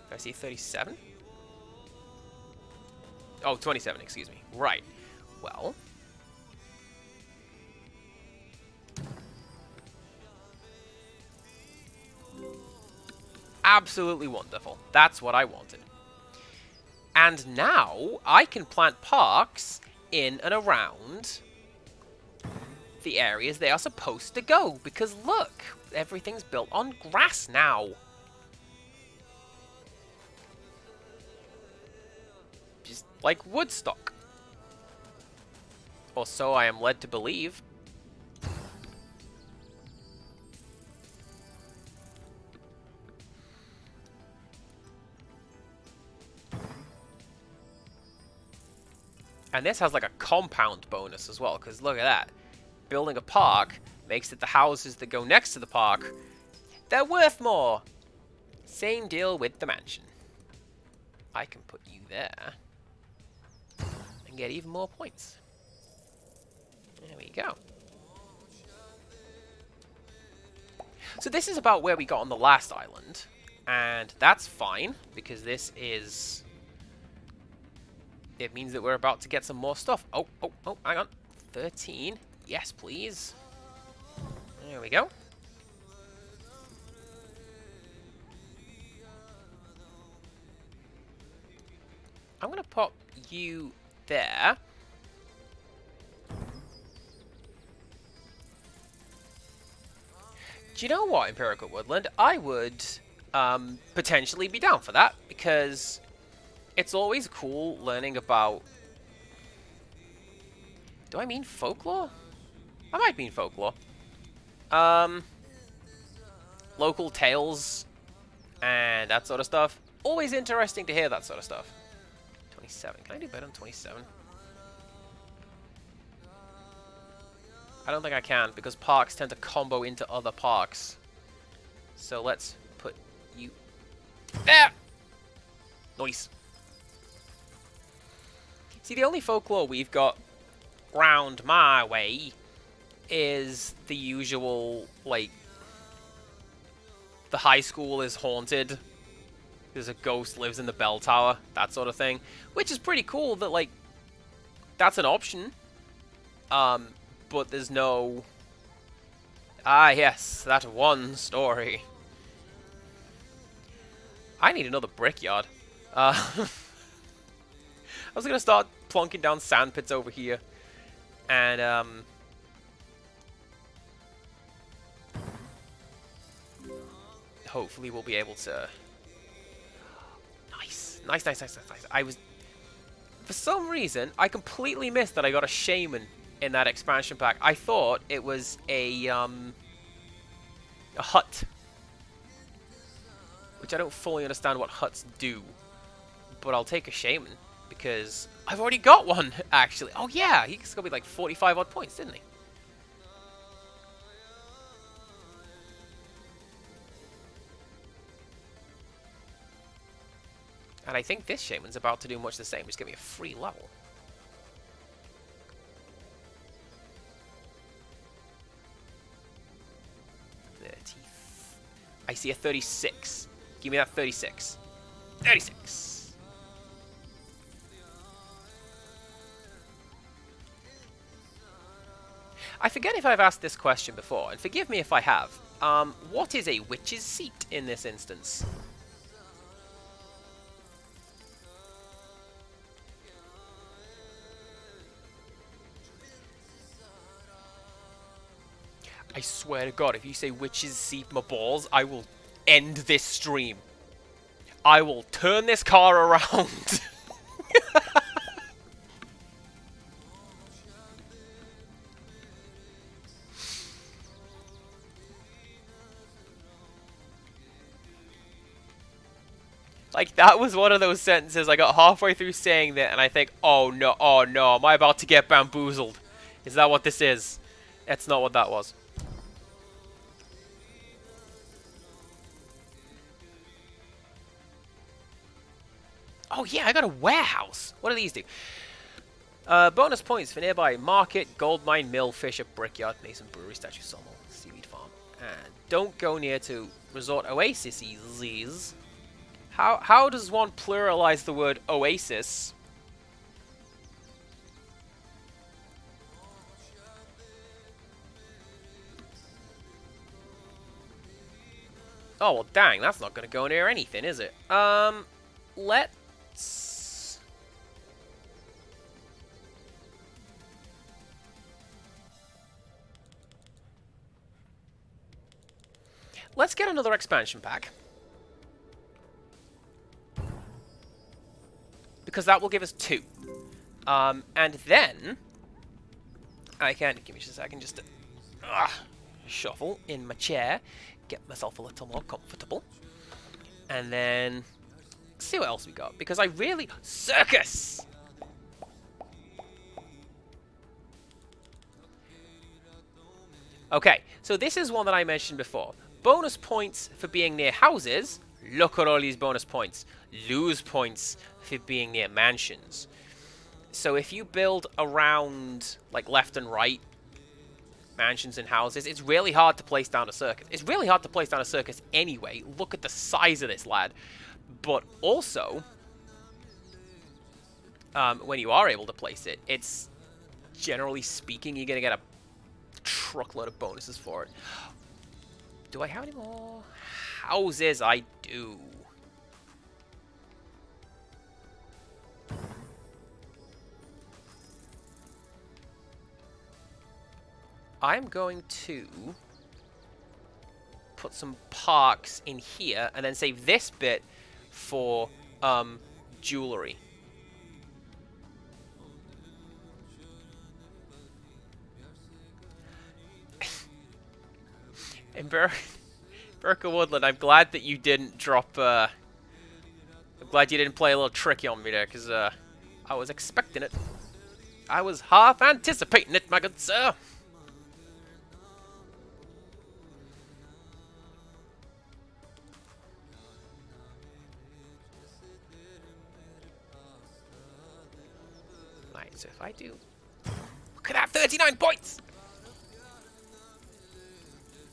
Do I see 37? Oh, 27, excuse me. Right. Well. Absolutely wonderful. That's what I wanted. And now I can plant parks in and around the areas they are supposed to go. Because look, everything's built on grass now. Just like Woodstock. Or so I am led to believe. And this has like a compound bonus as well, because look at that. Building a park makes it the houses that go next to the park, they're worth more. Same deal with the mansion. I can put you there and get even more points. There we go. So this is about where we got on the last island, and that's fine, because this is... it means that we're about to get some more stuff. Oh, hang on. 13. Yes, please. There we go. I'm going to pop you there. Do you know what, Empirical Woodland? I would potentially be down for that, because it's always cool learning about... do I mean folklore? I might mean folklore. Local tales and that sort of stuff. Always interesting to hear that sort of stuff. 27. Can I do better than 27? I don't think I can, because parks tend to combo into other parks. So let's put You. There! Nice. See, the only folklore we've got round my way is the usual, like, the high school is haunted. There's a ghost lives in the bell tower, that sort of thing. Which is pretty cool that, like, that's an option. But there's no... Ah, yes, that one story. I need another brickyard. I was going to start plonking down sand pits over here. And, hopefully we'll be able to... Nice. Nice, nice, nice, nice, nice. I was... For some reason, I completely missed that I got a shaman in that expansion pack. I thought it was a hut. Which I don't fully understand what huts do. But I'll take a shaman, because I've already got one, actually. Oh yeah, he's got me like 45 odd points, didn't he? And I think this shaman's about to do much the same. Just give me a free level. I see a 36. Give me that 36. 36. I forget if I've asked this question before, and forgive me if I have. What is a witch's seat in this instance? I swear to God, if you say witches seat my balls, I will end this stream. I will turn this car around. Like, that was one of those sentences I got halfway through saying that, and I think, oh no, am I about to get bamboozled? Is that what this is? That's not what that was. Oh yeah, I got a warehouse. What do these do? Bonus points for nearby market, gold mine, mill, fisher, brickyard, mason, brewery, statue, sawmill, seaweed farm. And don't go near to resort oases. How does one pluralize the word oasis? Oh, well, dang, that's not going to go near anything, is it? Let's get another expansion pack. Because that will give us 2. And then... I can... Give me just a second, just to... shuffle in my chair. Get myself a little more comfortable. And then... see what else we got. Because I really... Circus! Okay, so this is one that I mentioned before. Bonus points for being near houses. Look at all these bonus points. Lose points for being near mansions. So if you build around, like, left and right, mansions and houses, it's really hard to place down a circus. It's really hard to place down a circus anyway. Look at the size of this lad. But also, when you are able to place it, it's, generally speaking, you're going to get a truckload of bonuses for it. Do I have any more houses? I do. I'm going to put some parks in here and then save this bit for jewelry. And Burka Woodland, I'm glad that you didn't drop, I'm glad you didn't play a little tricky on me there, because, I was expecting it. I was half anticipating it, my good sir. So if I do... Look at that, 39 points!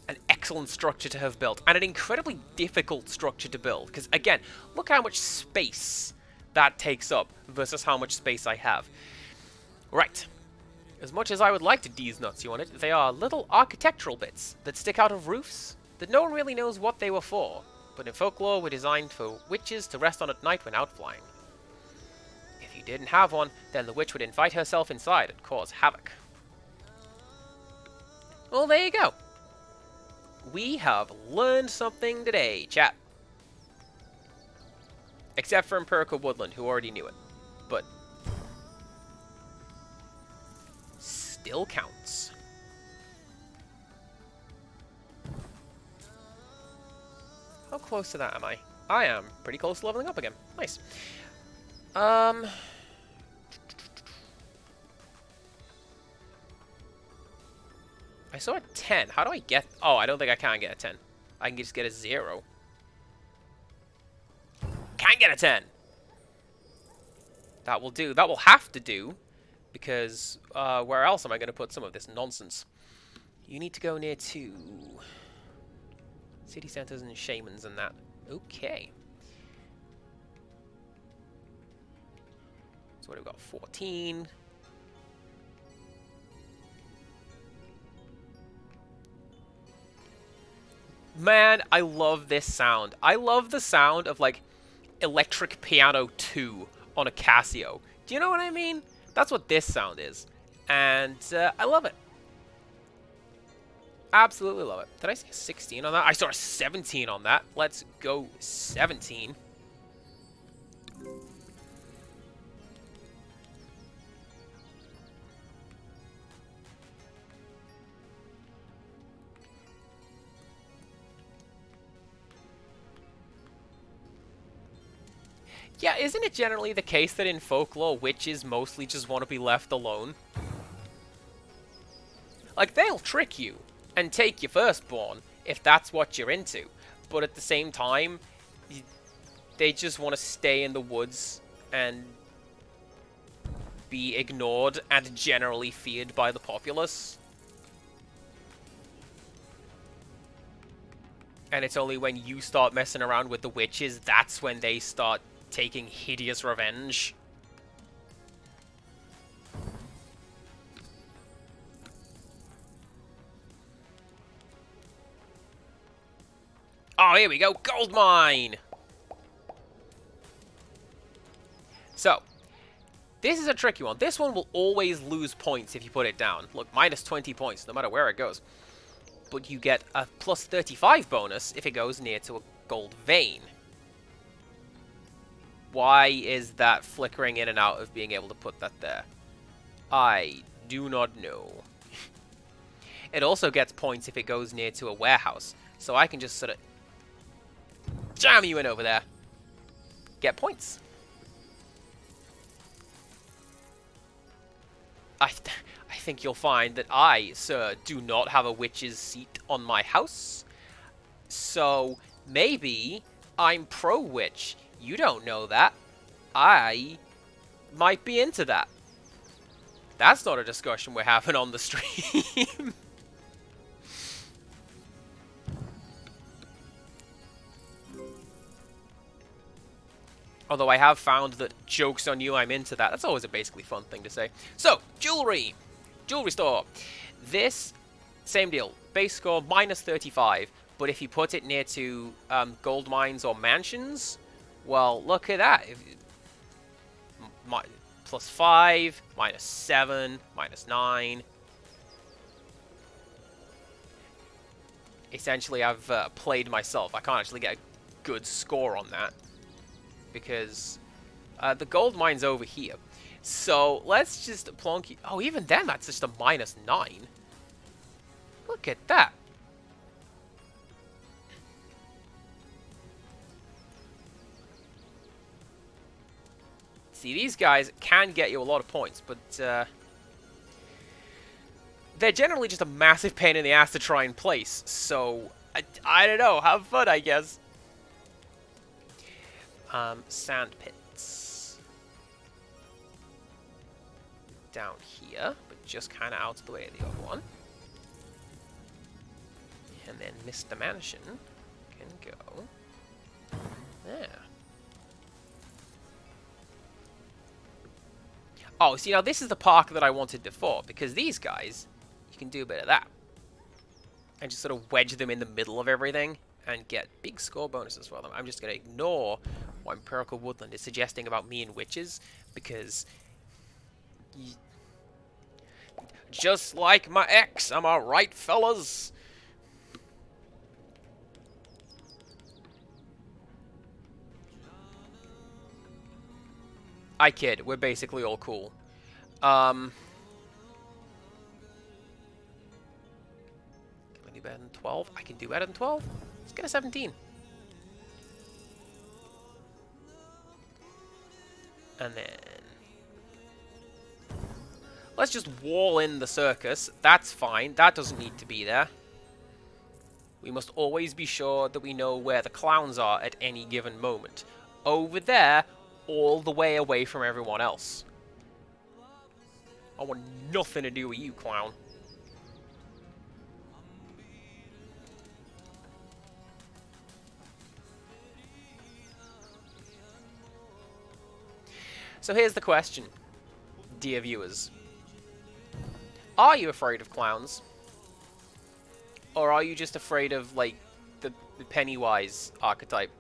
An excellent structure to have built, and an incredibly difficult structure to build, because again, look how much space that takes up versus how much space I have. Right. As much as I would like to D's nuts you on it, they are little architectural bits that stick out of roofs that no one really knows what they were for, but in folklore were designed for witches to rest on at night when out flying. If you didn't have one, then the witch would invite herself inside and cause havoc. Well, there you go. We have learned something today, chat. Except for Empirical Woodland, who already knew it. But still counts. How close to that am I? I am pretty close to leveling up again. Nice. I saw a 10. How do I get... Oh, I don't think I can get a 10. I can just get a 0. Can get a 10! That will do. That will have to do. Because where else am I going to put some of this nonsense? You need to go near to... city centers and shamans and that. Okay. So what have we got? 14... Man, I love this sound. I love the sound of, like, Electric Piano 2 on a Casio. Do you know what I mean? That's what this sound is. And I love it. Absolutely love it. Did I say 16 on that? I saw a 17 on that. Let's go 17. Yeah, isn't it generally the case that in folklore, witches mostly just want to be left alone? Like, they'll trick you and take your firstborn if that's what you're into. But at the same time, they just want to stay in the woods and be ignored and generally feared by the populace. And it's only when you start messing around with the witches, that's when they start taking hideous revenge. Oh, here we go. Gold mine! So, this is a tricky one. This one will always lose points if you put it down. Look, minus 20 points, no matter where it goes. But you get a plus 35 bonus if it goes near to a gold vein. Why is that flickering in and out of being able to put that there? I do not know. It also gets points if it goes near to a warehouse. So I can just sort of jam you in over there. Get points. I think you'll find that I, sir, do not have a witch's seat on my house. So maybe I'm pro-witch. You don't know that. I might be into that. That's not a discussion we're having on the stream. Although I have found that jokes on you, I'm into that. That's always a basically fun thing to say. So, jewelry. Jewelry store. This, same deal. Base score, minus 35. But if you put it near to gold mines or mansions, well, look at that. Plus 5, minus 7, minus 9. Essentially, I've played myself. I can't actually get a good score on that, because the gold mine's over here. So let's just plonk... Oh, even then, that's just a minus 9. Look at that. See, these guys can get you a lot of points, but they're generally just a massive pain in the ass to try and place. So, I don't know. Have fun, I guess. Sand pits. down here, but just kind of out of the way of the other one. And then Mr. Mansion can go there. Oh, see, now this is the park that I wanted before, because these guys, you can do a bit of that. And just sort of wedge them in the middle of everything and get big score bonuses for them. I'm just going to ignore what Empirical Woodland is suggesting about me and witches, because just like my ex, am I right, fellas? I kid, we're basically all cool. Can I do better than 12? I can do better than 12? Let's get a 17. And then let's just wall in the circus. That's fine. That doesn't need to be there. We must always be sure that we know where the clowns are at any given moment. Over there, all the way away from everyone else. I want nothing to do with you, clown. So here's the question, dear viewers. Are you afraid of clowns? Or are you just afraid of, like, the Pennywise archetype?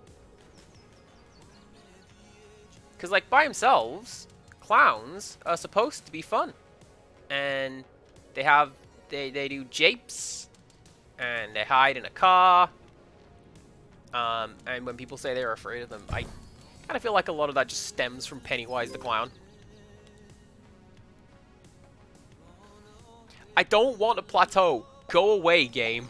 Because, like, by themselves, clowns are supposed to be fun. And they do japes, and they hide in a car. And when people say they're afraid of them, I kind of feel like a lot of that just stems from Pennywise the Clown. I don't want a plateau. Go away, game.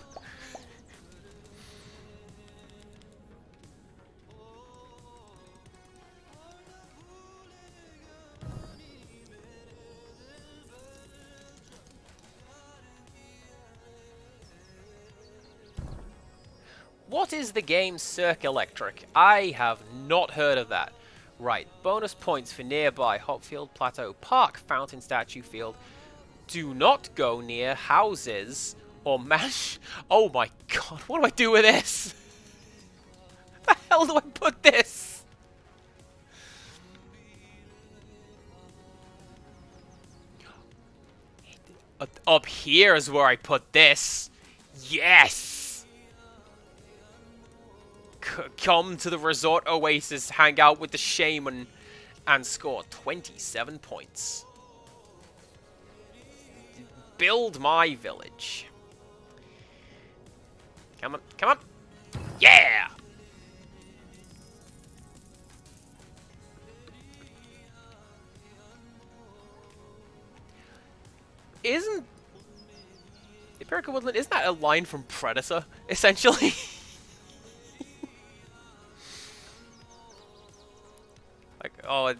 What is the game Cirque Electric? I have not heard of that. Right, bonus points for nearby Hopfield Plateau Park, Fountain Statue Field. Do not go near houses or mash. Oh my god, what do I do with this? Where the hell do I put this? Up here is where I put this. Yes! Come to the Resort Oasis, hang out with the Shaman, and score 27 points. Build my village. Come on, come on. Yeah! Isn't Empirical Woodland, isn't that a line from Predator, essentially? Like, oh,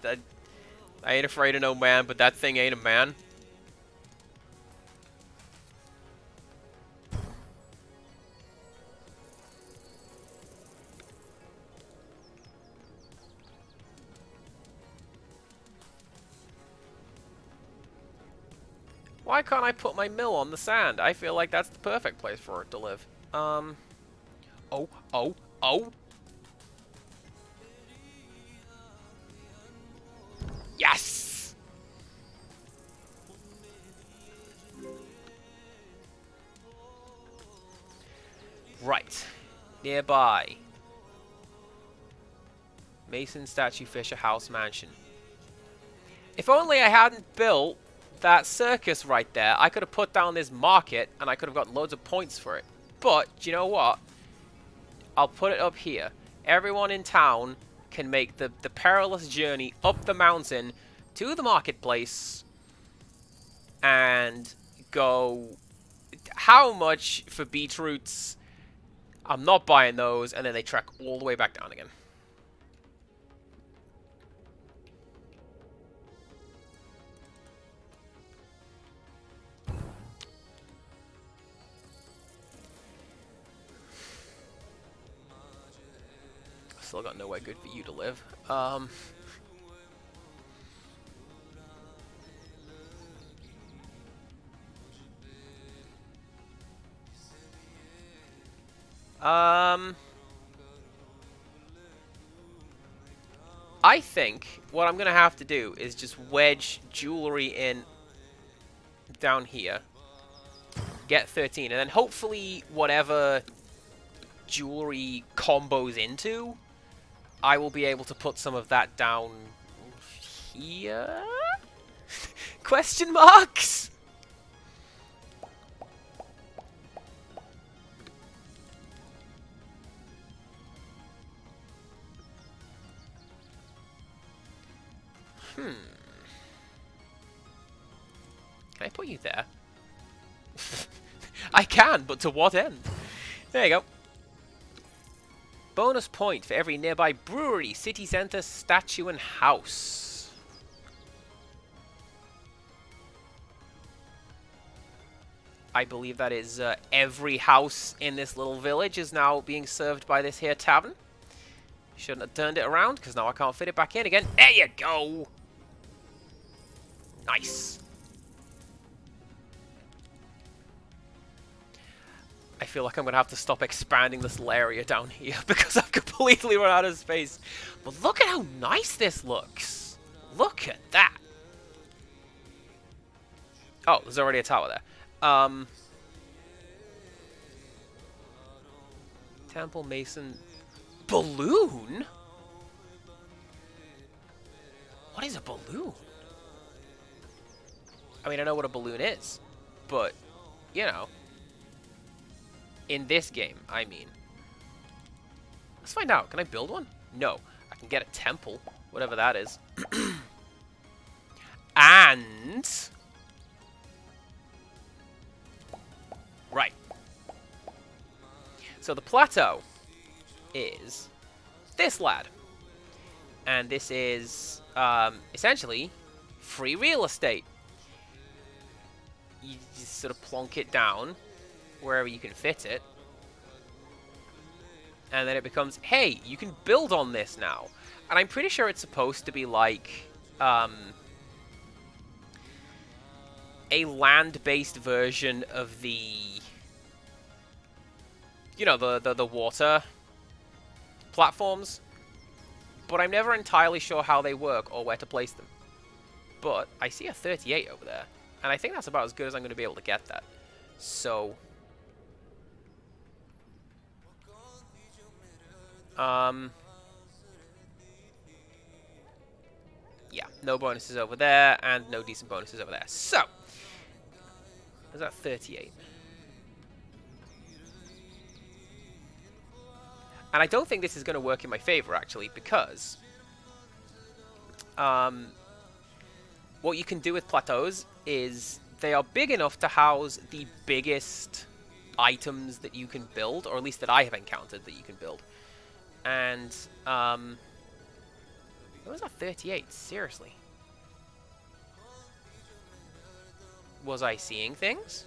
I ain't afraid of no man, but that thing ain't a man. Why can't I put my mill on the sand? I feel like that's the perfect place for it to live. Oh. Yes! Right. Nearby. Mason Statue Fisher House Mansion. If only I hadn't built that circus right there, I could have put down this market and I could have got loads of points for it. But, do you know what? I'll put it up here. Everyone in town can make the perilous journey up the mountain to the marketplace and go... How much for beetroots? I'm not buying those, and then they trek all the way back down again. Still got nowhere good for you to live. I think what I'm going to have to do is just wedge jewelry in down here. Get 13, and then hopefully whatever jewelry combos into, I will be able to put some of that down here? Question marks? Can I put you there? I can, but to what end? There you go. Bonus point for every nearby brewery, city centre, statue, and house. I believe that is every house in this little village is now being served by this here tavern. Shouldn't have turned it around, because now I can't fit it back in again. There you go! Nice. I feel like I'm going to have to stop expanding this little area down here because I've completely run out of space. But look at how nice this looks. Look at that. Oh, there's already a tower there. Temple Mason balloon? What is a balloon? I mean, I know what a balloon is, but, you know, in this game, I mean. Let's find out. Can I build one? No. I can get a temple, whatever that is. And... right. So the plateau is this lad. And this is, essentially, free real estate. You just sort of plonk it down wherever you can fit it. And then it becomes, hey, you can build on this now. And I'm pretty sure it's supposed to be like a land-based version of the, you know, the water platforms. But I'm never entirely sure how they work or where to place them. But I see a 38 over there. And I think that's about as good as I'm going to be able to get that. So... yeah, no bonuses over there, and no decent bonuses over there. So, is that 38? And I don't think this is going to work in my favor, actually, because what you can do with plateaus is they are big enough to house the biggest items that you can build, or at least that I have encountered that you can build. And, what was that 38? Seriously. Was I seeing things?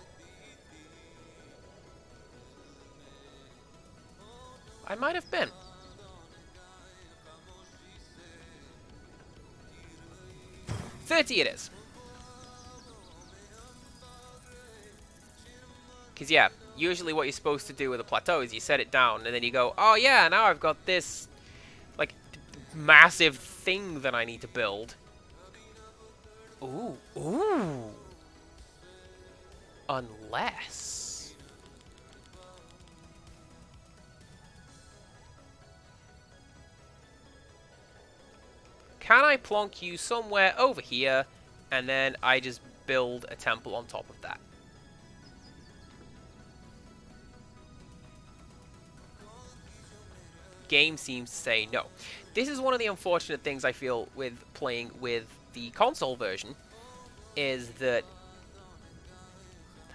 I might have been. $30 it is. Because, yeah, usually what you're supposed to do with a plateau is you set it down, and then you go, oh yeah, now I've got this, like, massive thing that I need to build. Ooh, ooh. Unless... can I plonk you somewhere over here, and then I just build a temple on top of that? Game seems to say no. This is one of the unfortunate things I feel with playing with the console version, is that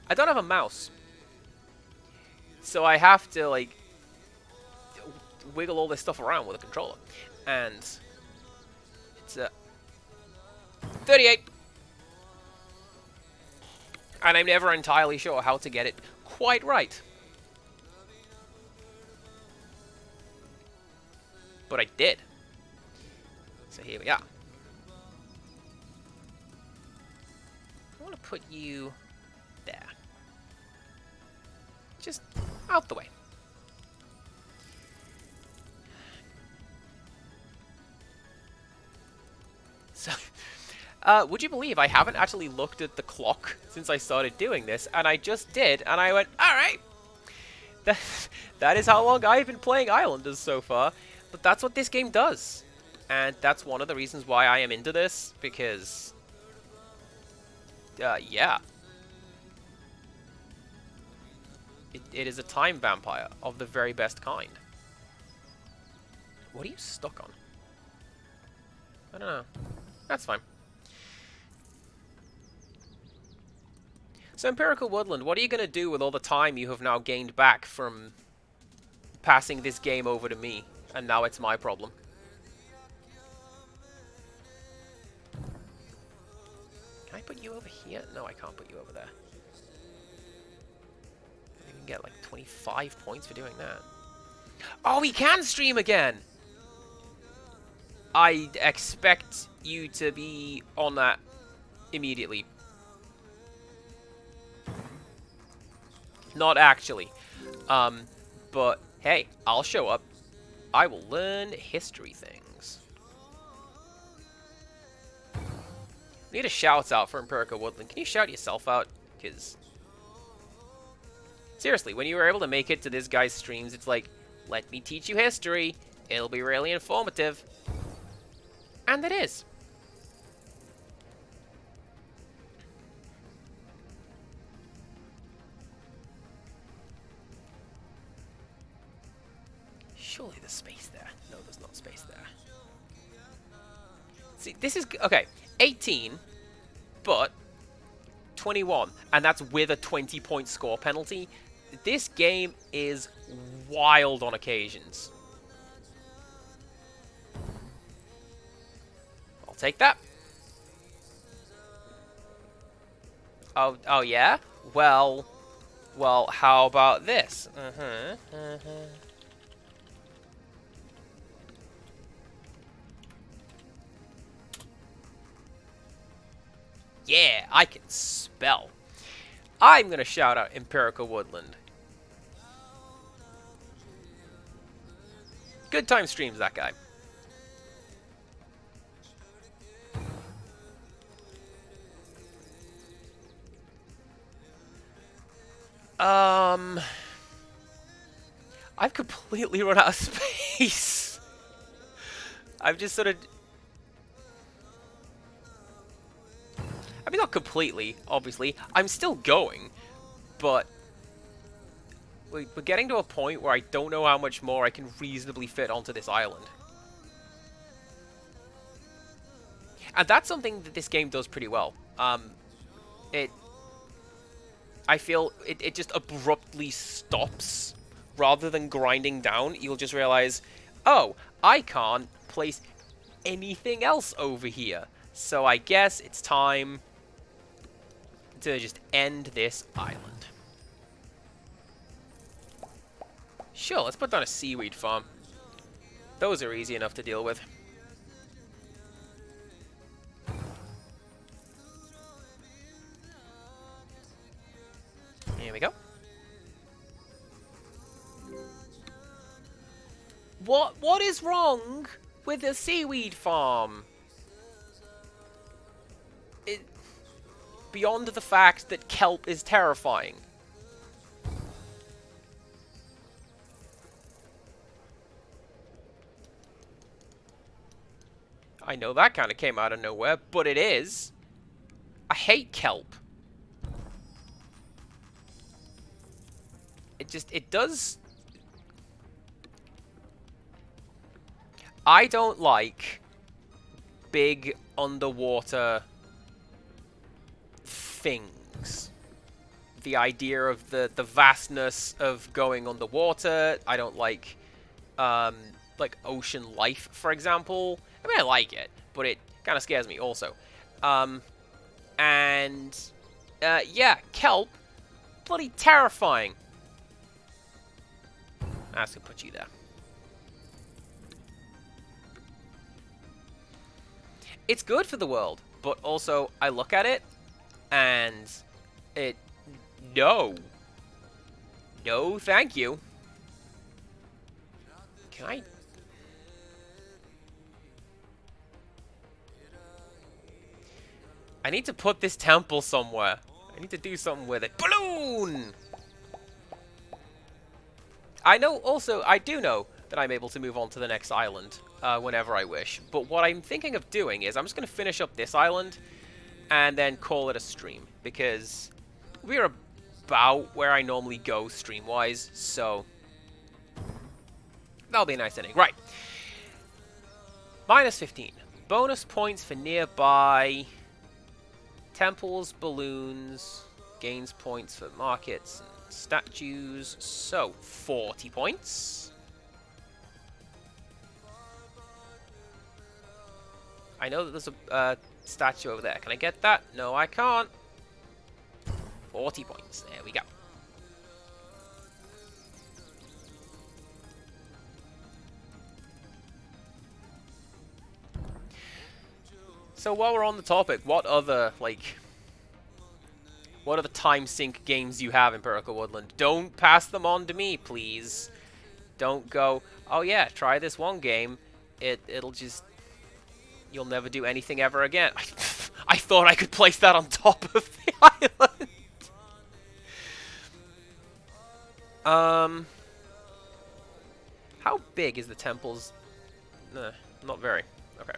I don't have a mouse. So I have to, like, wiggle all this stuff around with a controller. And it's 38. And I'm never entirely sure how to get it quite right. But I did. So here we are. I want to put you there. Just out the way. Would you believe I haven't actually looked at the clock since I started doing this, and I just did, and I went, alright! That is how long I've been playing Islanders so far, but that's what this game does. And that's one of the reasons why I am into this, because... yeah. It is a time vampire of the very best kind. What are you stuck on? I don't know. That's fine. So, Empirical Woodland, what are you going to do with all the time you have now gained back from passing this game over to me? And now it's my problem. Can I put you over here? No, I can't put you over there. I can get like 25 points for doing that. Oh, we can stream again! I expect you to be on that immediately. Not actually. But hey, I'll show up. I will learn history things. Need a shout out for Empirical Woodland. Can you shout yourself out? Because seriously, when you were able to make it to this guy's streams, it's like, let me teach you history. It'll be really informative. And it is. Surely there's space there. No, there's not space there. See, this is... Okay, 18, but 21. And that's with a 20-point score penalty. This game is wild on occasions. I'll take that. Oh yeah? Well, how about this? Yeah, I can spell. I'm going to shout out Empirical Woodland. Good time streams, that guy. I've completely run out of space. I've just sort of... I mean, not completely, obviously. I'm still going, but we're getting to a point where I don't know how much more I can reasonably fit onto this island. And that's something that this game does pretty well. I feel it just abruptly stops. Rather than grinding down, you'll just realize, oh, I can't place anything else over here. So I guess it's time to just end this island. Sure, let's put down a seaweed farm. Those are easy enough to deal with. Here we go. What is wrong with the seaweed farm? Beyond the fact that kelp is terrifying. I know that kind of came out of nowhere, but it is. I hate kelp. It does... I don't like big underwater things. The idea of the vastness of going underwater. I don't like ocean life, for example. I mean, I like it, but it kind of scares me also. Yeah, kelp, bloody terrifying. I was gonna put you there. It's good for the world, but also I look at it and no, thank you. Can I? I need to put this temple somewhere. I need to do something with it. Balloon! I do know that I'm able to move on to the next island whenever I wish. But what I'm thinking of doing is I'm just going to finish up this island and then call it a stream. Because we're about where I normally go stream-wise, so that'll be a nice ending. Right. Minus 15. Bonus points for nearby temples, balloons, gains points for markets and statues. So, 40 points. I know that there's a statue over there. Can I get that? No, I can't. 40 points. There we go. So while we're on the topic, what other time sink games you have, Empirical Woodland? Don't pass them on to me, please. Don't go, oh yeah, try this one game. It'll just... You'll never do anything ever again. I thought I could place that on top of the island. How big is the temple's... Nah, not very. Okay.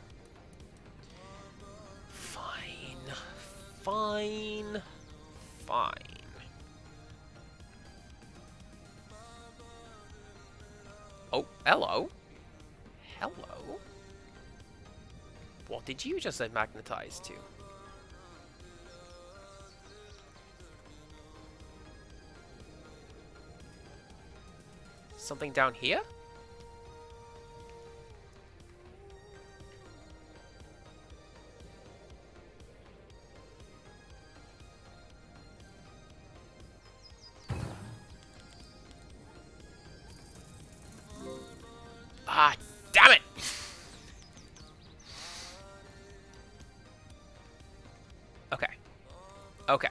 Fine. Oh, hello. Hello. What did you just say magnetize to? Something down here? Ah, damn it! Okay.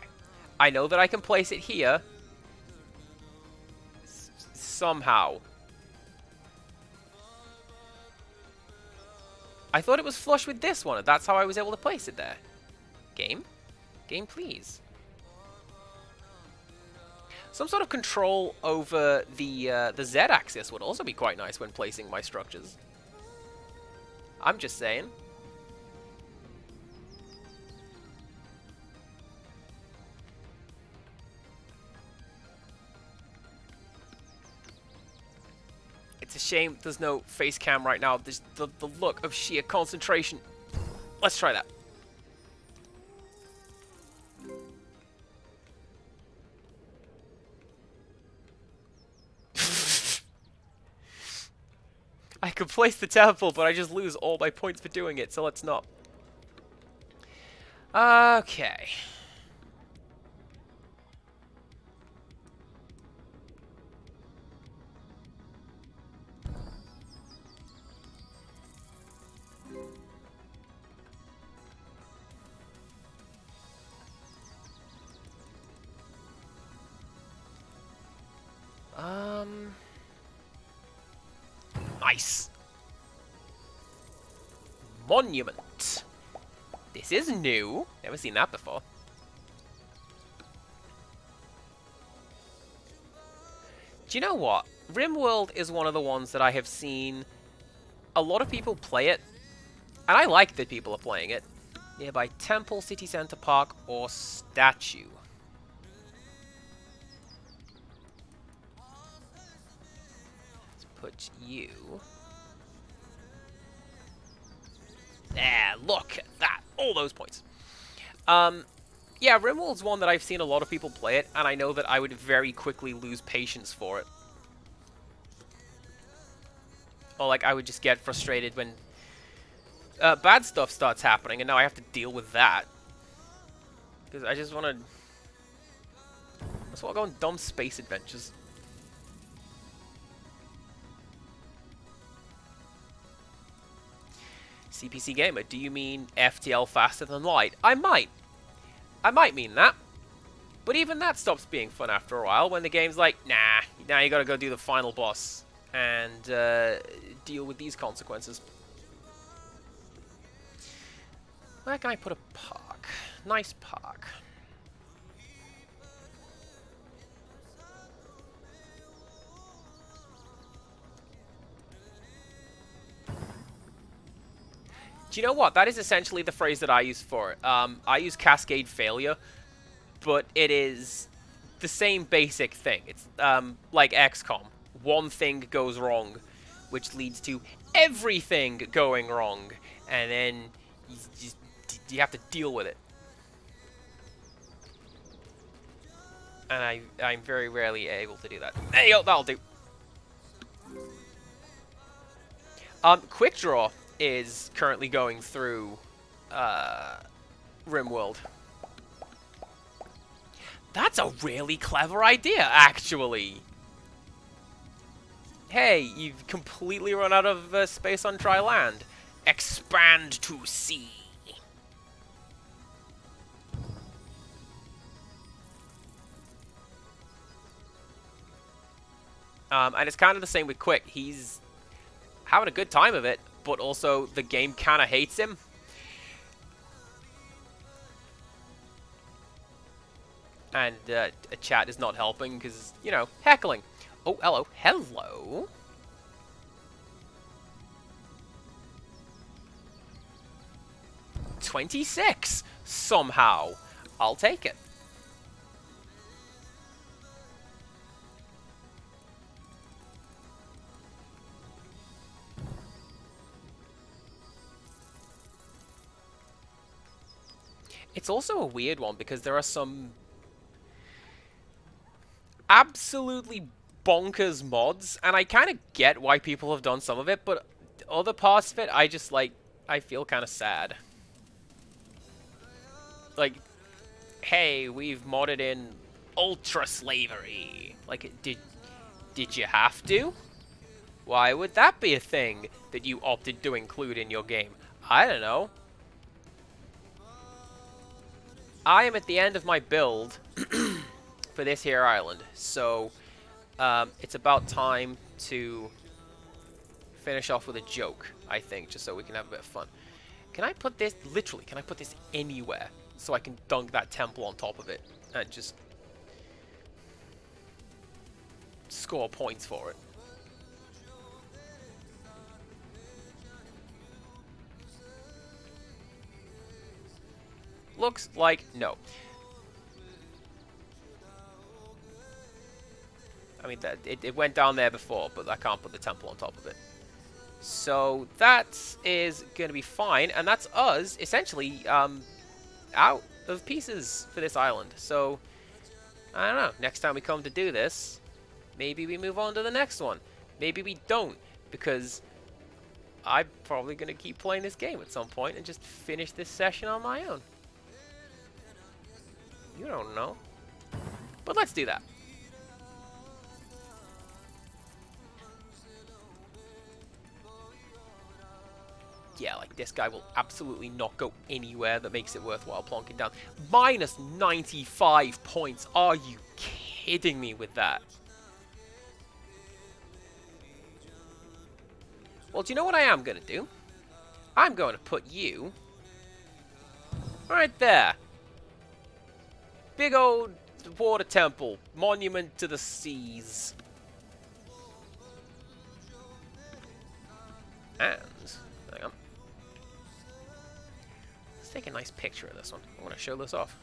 I know that I can place it here. Somehow. I thought it was flush with this one, and that's how I was able to place it there. Game? Game, please. Some sort of control over the Z-axis would also be quite nice when placing my structures. I'm just saying. It's a shame there's no face cam right now. There's the look of sheer concentration. Let's try that. I could place the temple, but I just lose all my points for doing it, so let's not. Okay. Nice. Monument. This is new. Never seen that before. Do you know what? RimWorld is one of the ones that I have seen a lot of people play it, and I like that people are playing it. Nearby temple, city center, park, or statue. Let's put you... There, look at that. All those points. Yeah, RimWorld's one that I've seen a lot of people play it, and I know that I would very quickly lose patience for it. Or, like, I would just get frustrated when bad stuff starts happening, and now I have to deal with that. Because I just want to... I just want to go on dumb space adventures. CPC Gamer, do you mean FTL faster than light? I might mean that. But even that stops being fun after a while when the game's like, nah, now you gotta go do the final boss and deal with these consequences. Where can I put a park? Nice park. Do you know what? That is essentially the phrase that I use for it. I use cascade failure, but it is the same basic thing. It's like XCOM. One thing goes wrong, which leads to everything going wrong, and then you have to deal with it. And I'm very rarely able to do that. There you go, that'll do. Quick Draw is currently going through RimWorld. That's a really clever idea, actually. Hey, you've completely run out of space on dry land. Expand to sea. And it's kind of the same with Quick. He's having a good time of it, but also the game kind of hates him. And a chat is not helping because, you know, heckling. Oh, hello. Hello. $26 somehow. I'll take it. It's also a weird one because there are some absolutely bonkers mods, and I kind of get why people have done some of it, but other parts of it, I just, like, I feel kind of sad. Like, hey, we've modded in ultra slavery. Like, did you have to? Why would that be a thing that you opted to include in your game? I don't know. I am at the end of my build for this here island, so it's about time to finish off with a joke, I think, just so we can have a bit of fun. Can I put this, literally, can I put this anywhere so I can dunk that temple on top of it and just score points for it? Looks like no. I mean, it went down there before, but I can't put the temple on top of it. So that is going to be fine, and that's us, essentially, out of pieces for this island. So, I don't know. Next time we come to do this, maybe we move on to the next one. Maybe we don't, because I'm probably going to keep playing this game at some point and just finish this session on my own. You don't know. But let's do that. Yeah, like, this guy will absolutely not go anywhere that makes it worthwhile plonking down. Minus 95 points. Are you kidding me with that? Well, do you know what I am going to do? I'm going to put you right there. Big old water temple. Monument to the seas. And, hang on. Let's take a nice picture of this one. I want to show this off.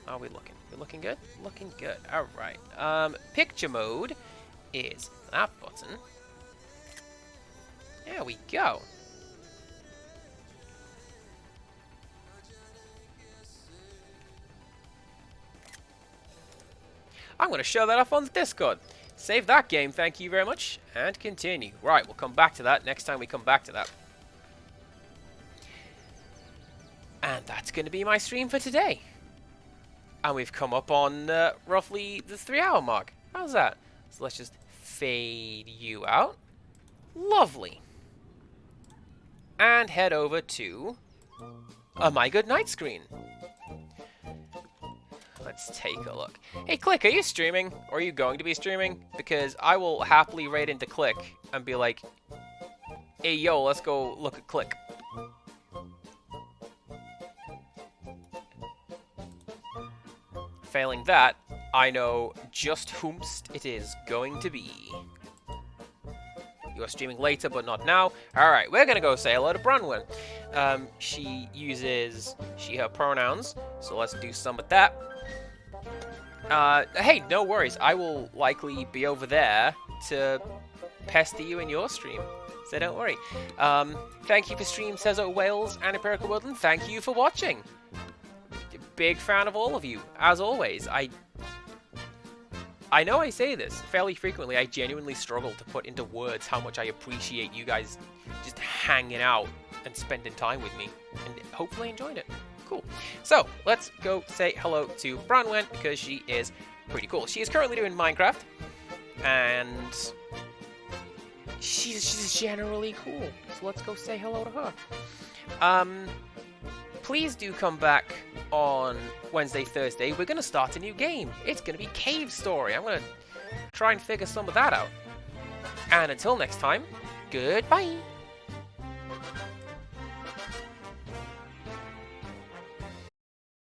How are we looking? We're looking good? Looking good. Alright. Picture mode is that button. There we go. I'm going to show that off on the Discord. Save that game, thank you very much, and continue. Right, we'll come back to that next time we come back to that. And that's going to be my stream for today. And we've come up on roughly the 3-hour mark. How's that? So let's just fade you out. Lovely. And head over to a My Good Night screen. Let's take a look. Hey, Click, are you streaming? Or are you going to be streaming? Because I will happily raid into Click and be like, hey, yo, let's go look at Click. Failing that, I know just whomst it is going to be. You are streaming later, but not now. Alright, we're gonna go say hello to Bronwyn. She uses she/her pronouns, so let's do some of that. Hey, no worries. I will likely be over there to pester you in your stream, so don't worry. Thank you for stream, says Wales and Empirical Woodland. Thank you for watching. Big fan of all of you, as always. I know I say this fairly frequently. I genuinely struggle to put into words how much I appreciate you guys just hanging out and spending time with me, and hopefully enjoying it. Cool. So, let's go say hello to Bronwyn, because she is pretty cool. She is currently doing Minecraft, and she's generally cool. So let's go say hello to her. Please do come back on Wednesday, Thursday. We're going to start a new game. It's going to be Cave Story. I'm going to try and figure some of that out. And until next time, goodbye.